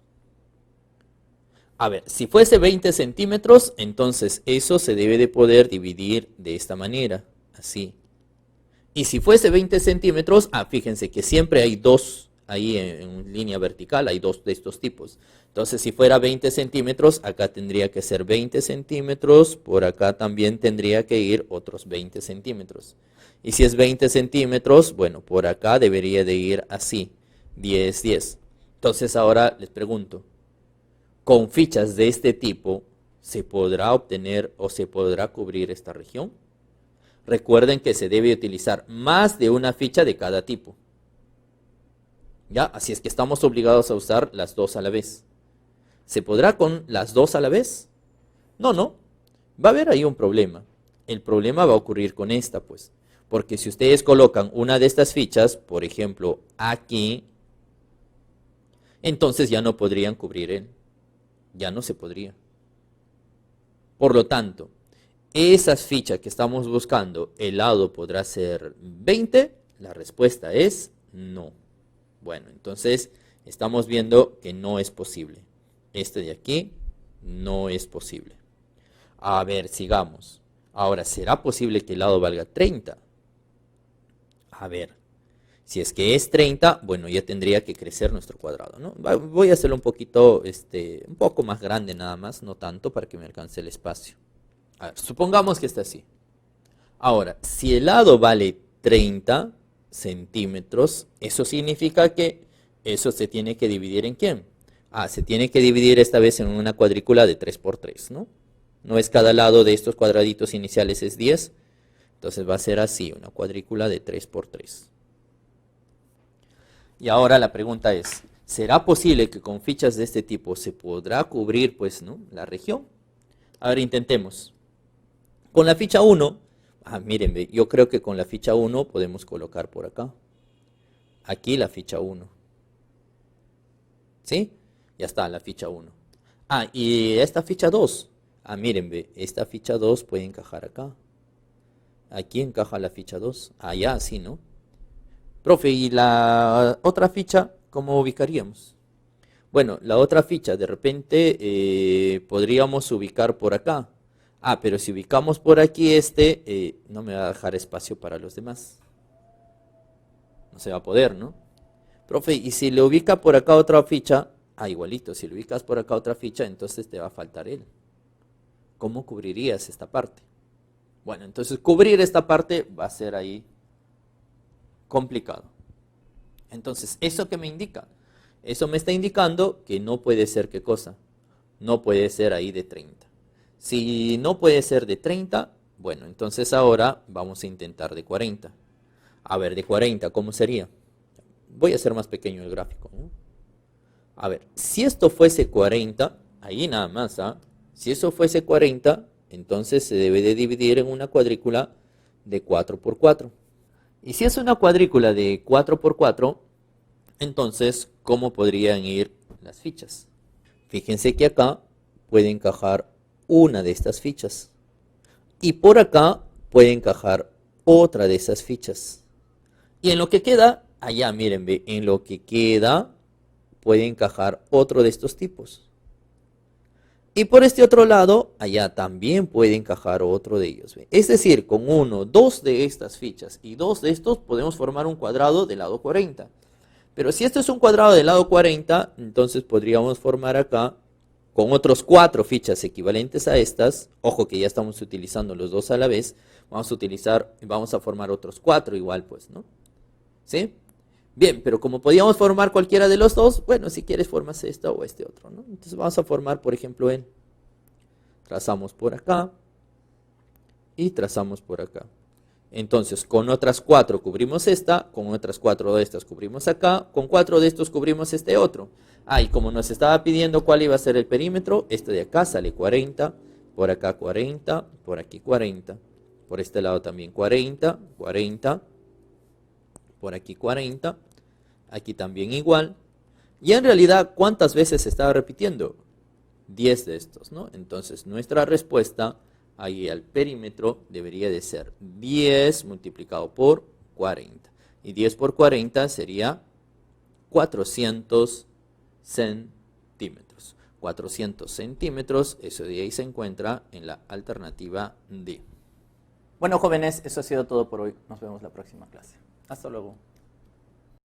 S2: A ver, si fuese 20 centímetros, entonces eso se debe de poder dividir de esta manera, así. Y si fuese 20 centímetros, fíjense que siempre hay dos ahí en línea vertical, hay dos de estos tipos. Entonces, si fuera 20 centímetros, acá tendría que ser 20 centímetros, por acá también tendría que ir otros 20 centímetros. Y si es 20 centímetros, bueno, por acá debería de ir así, 10, 10. Entonces, ahora les pregunto, ¿con fichas de este tipo se podrá obtener o se podrá cubrir esta región? Recuerden que se debe utilizar más de una ficha de cada tipo. ¿Ya? Así es que estamos obligados a usar las dos a la vez. ¿Se podrá con las dos a la vez? No, no. Va a haber ahí un problema. El problema va a ocurrir con esta, pues. Porque si ustedes colocan una de estas fichas, por ejemplo, aquí, entonces ya no podrían cubrir él. Ya no se podría. Por lo tanto, esas fichas que estamos buscando, ¿el lado podrá ser 20? La respuesta es no. Bueno, entonces estamos viendo que no es posible. Este de aquí no es posible. A ver, sigamos. Ahora, ¿será posible que el lado valga 30? A ver, si es que es 30, bueno, ya tendría que crecer nuestro cuadrado, ¿no? Voy a hacerlo un poquito, un poco más grande nada más, no tanto para que me alcance el espacio. A ver, supongamos que está así. Ahora, si el lado vale 30 centímetros, eso significa que eso se tiene que dividir ¿en quién? Se tiene que dividir esta vez en una cuadrícula de 3 por 3, ¿no? No es cada lado de estos cuadraditos iniciales es 10, entonces va a ser así, una cuadrícula de 3 por 3. Y ahora la pregunta es, ¿será posible que con fichas de este tipo se podrá cubrir, pues, ¿no?, la región? A ver, intentemos. Con la ficha 1, miren, yo creo que con la ficha 1 podemos colocar por acá. Aquí la ficha 1. ¿Sí? Ya está, la ficha 1. Y esta ficha 2. Miren, esta ficha 2 puede encajar acá. Aquí encaja la ficha 2. Ya, sí, ¿no? Profe, ¿y la otra ficha cómo ubicaríamos? Bueno, la otra ficha de repente podríamos ubicar por acá. Pero si ubicamos por aquí no me va a dejar espacio para los demás. No se va a poder, ¿no? Profe, ¿y si le ubica por acá otra ficha? Igualito, si le ubicas por acá otra ficha, entonces te va a faltar él. ¿Cómo cubrirías esta parte? Bueno, entonces cubrir esta parte va a ser ahí complicado. Entonces, ¿eso qué me indica? Eso me está indicando que no puede ser, ¿qué cosa? No puede ser ahí de 30. Si no puede ser de 30, bueno, entonces ahora vamos a intentar de 40. A ver, de 40, ¿cómo sería? Voy a hacer más pequeño el gráfico, ¿no? A ver, si esto fuese 40, ahí nada más, ¿ah? Si eso fuese 40, entonces se debe de dividir en una cuadrícula de 4 por 4. Y si es una cuadrícula de 4 por 4, entonces, ¿cómo podrían ir las fichas? Fíjense que acá puede encajar una de estas fichas. Y por acá puede encajar otra de esas fichas. Y en lo que queda, allá miren, ve, en lo que queda puede encajar otro de estos tipos. Y por este otro lado, allá también puede encajar otro de ellos. ¿Ve? Es decir, con uno, dos de estas fichas y dos de estos podemos formar un cuadrado del lado 40. Pero si esto es un cuadrado del lado 40, entonces podríamos formar acá con otros 4 fichas equivalentes a estas. Ojo que ya estamos utilizando los dos a la vez. Vamos a formar otros 4 igual, pues, ¿no? ¿Sí? Bien, pero como podíamos formar cualquiera de los dos, bueno, si quieres formas esta o este otro, ¿no? Entonces vamos a formar, por ejemplo, trazamos por acá y trazamos por acá. Entonces, con otras 4 cubrimos esta, con otras 4 de estas cubrimos acá, con 4 de estos cubrimos este otro. Ah, y como nos estaba pidiendo cuál iba a ser el perímetro, este de acá sale 40, por acá 40, por aquí 40, por este lado también 40, 40, por aquí 40, aquí también igual. Y en realidad, ¿cuántas veces se estaba repitiendo? 10 de estos, ¿no? Entonces, nuestra respuesta ahí al perímetro debería de ser 10 multiplicado por 40. Y 10 por 40 sería 400 centímetros. 400 centímetros, eso de ahí se encuentra en la alternativa D.
S1: Bueno, jóvenes, eso ha sido todo por hoy. Nos vemos la próxima clase. Hasta luego.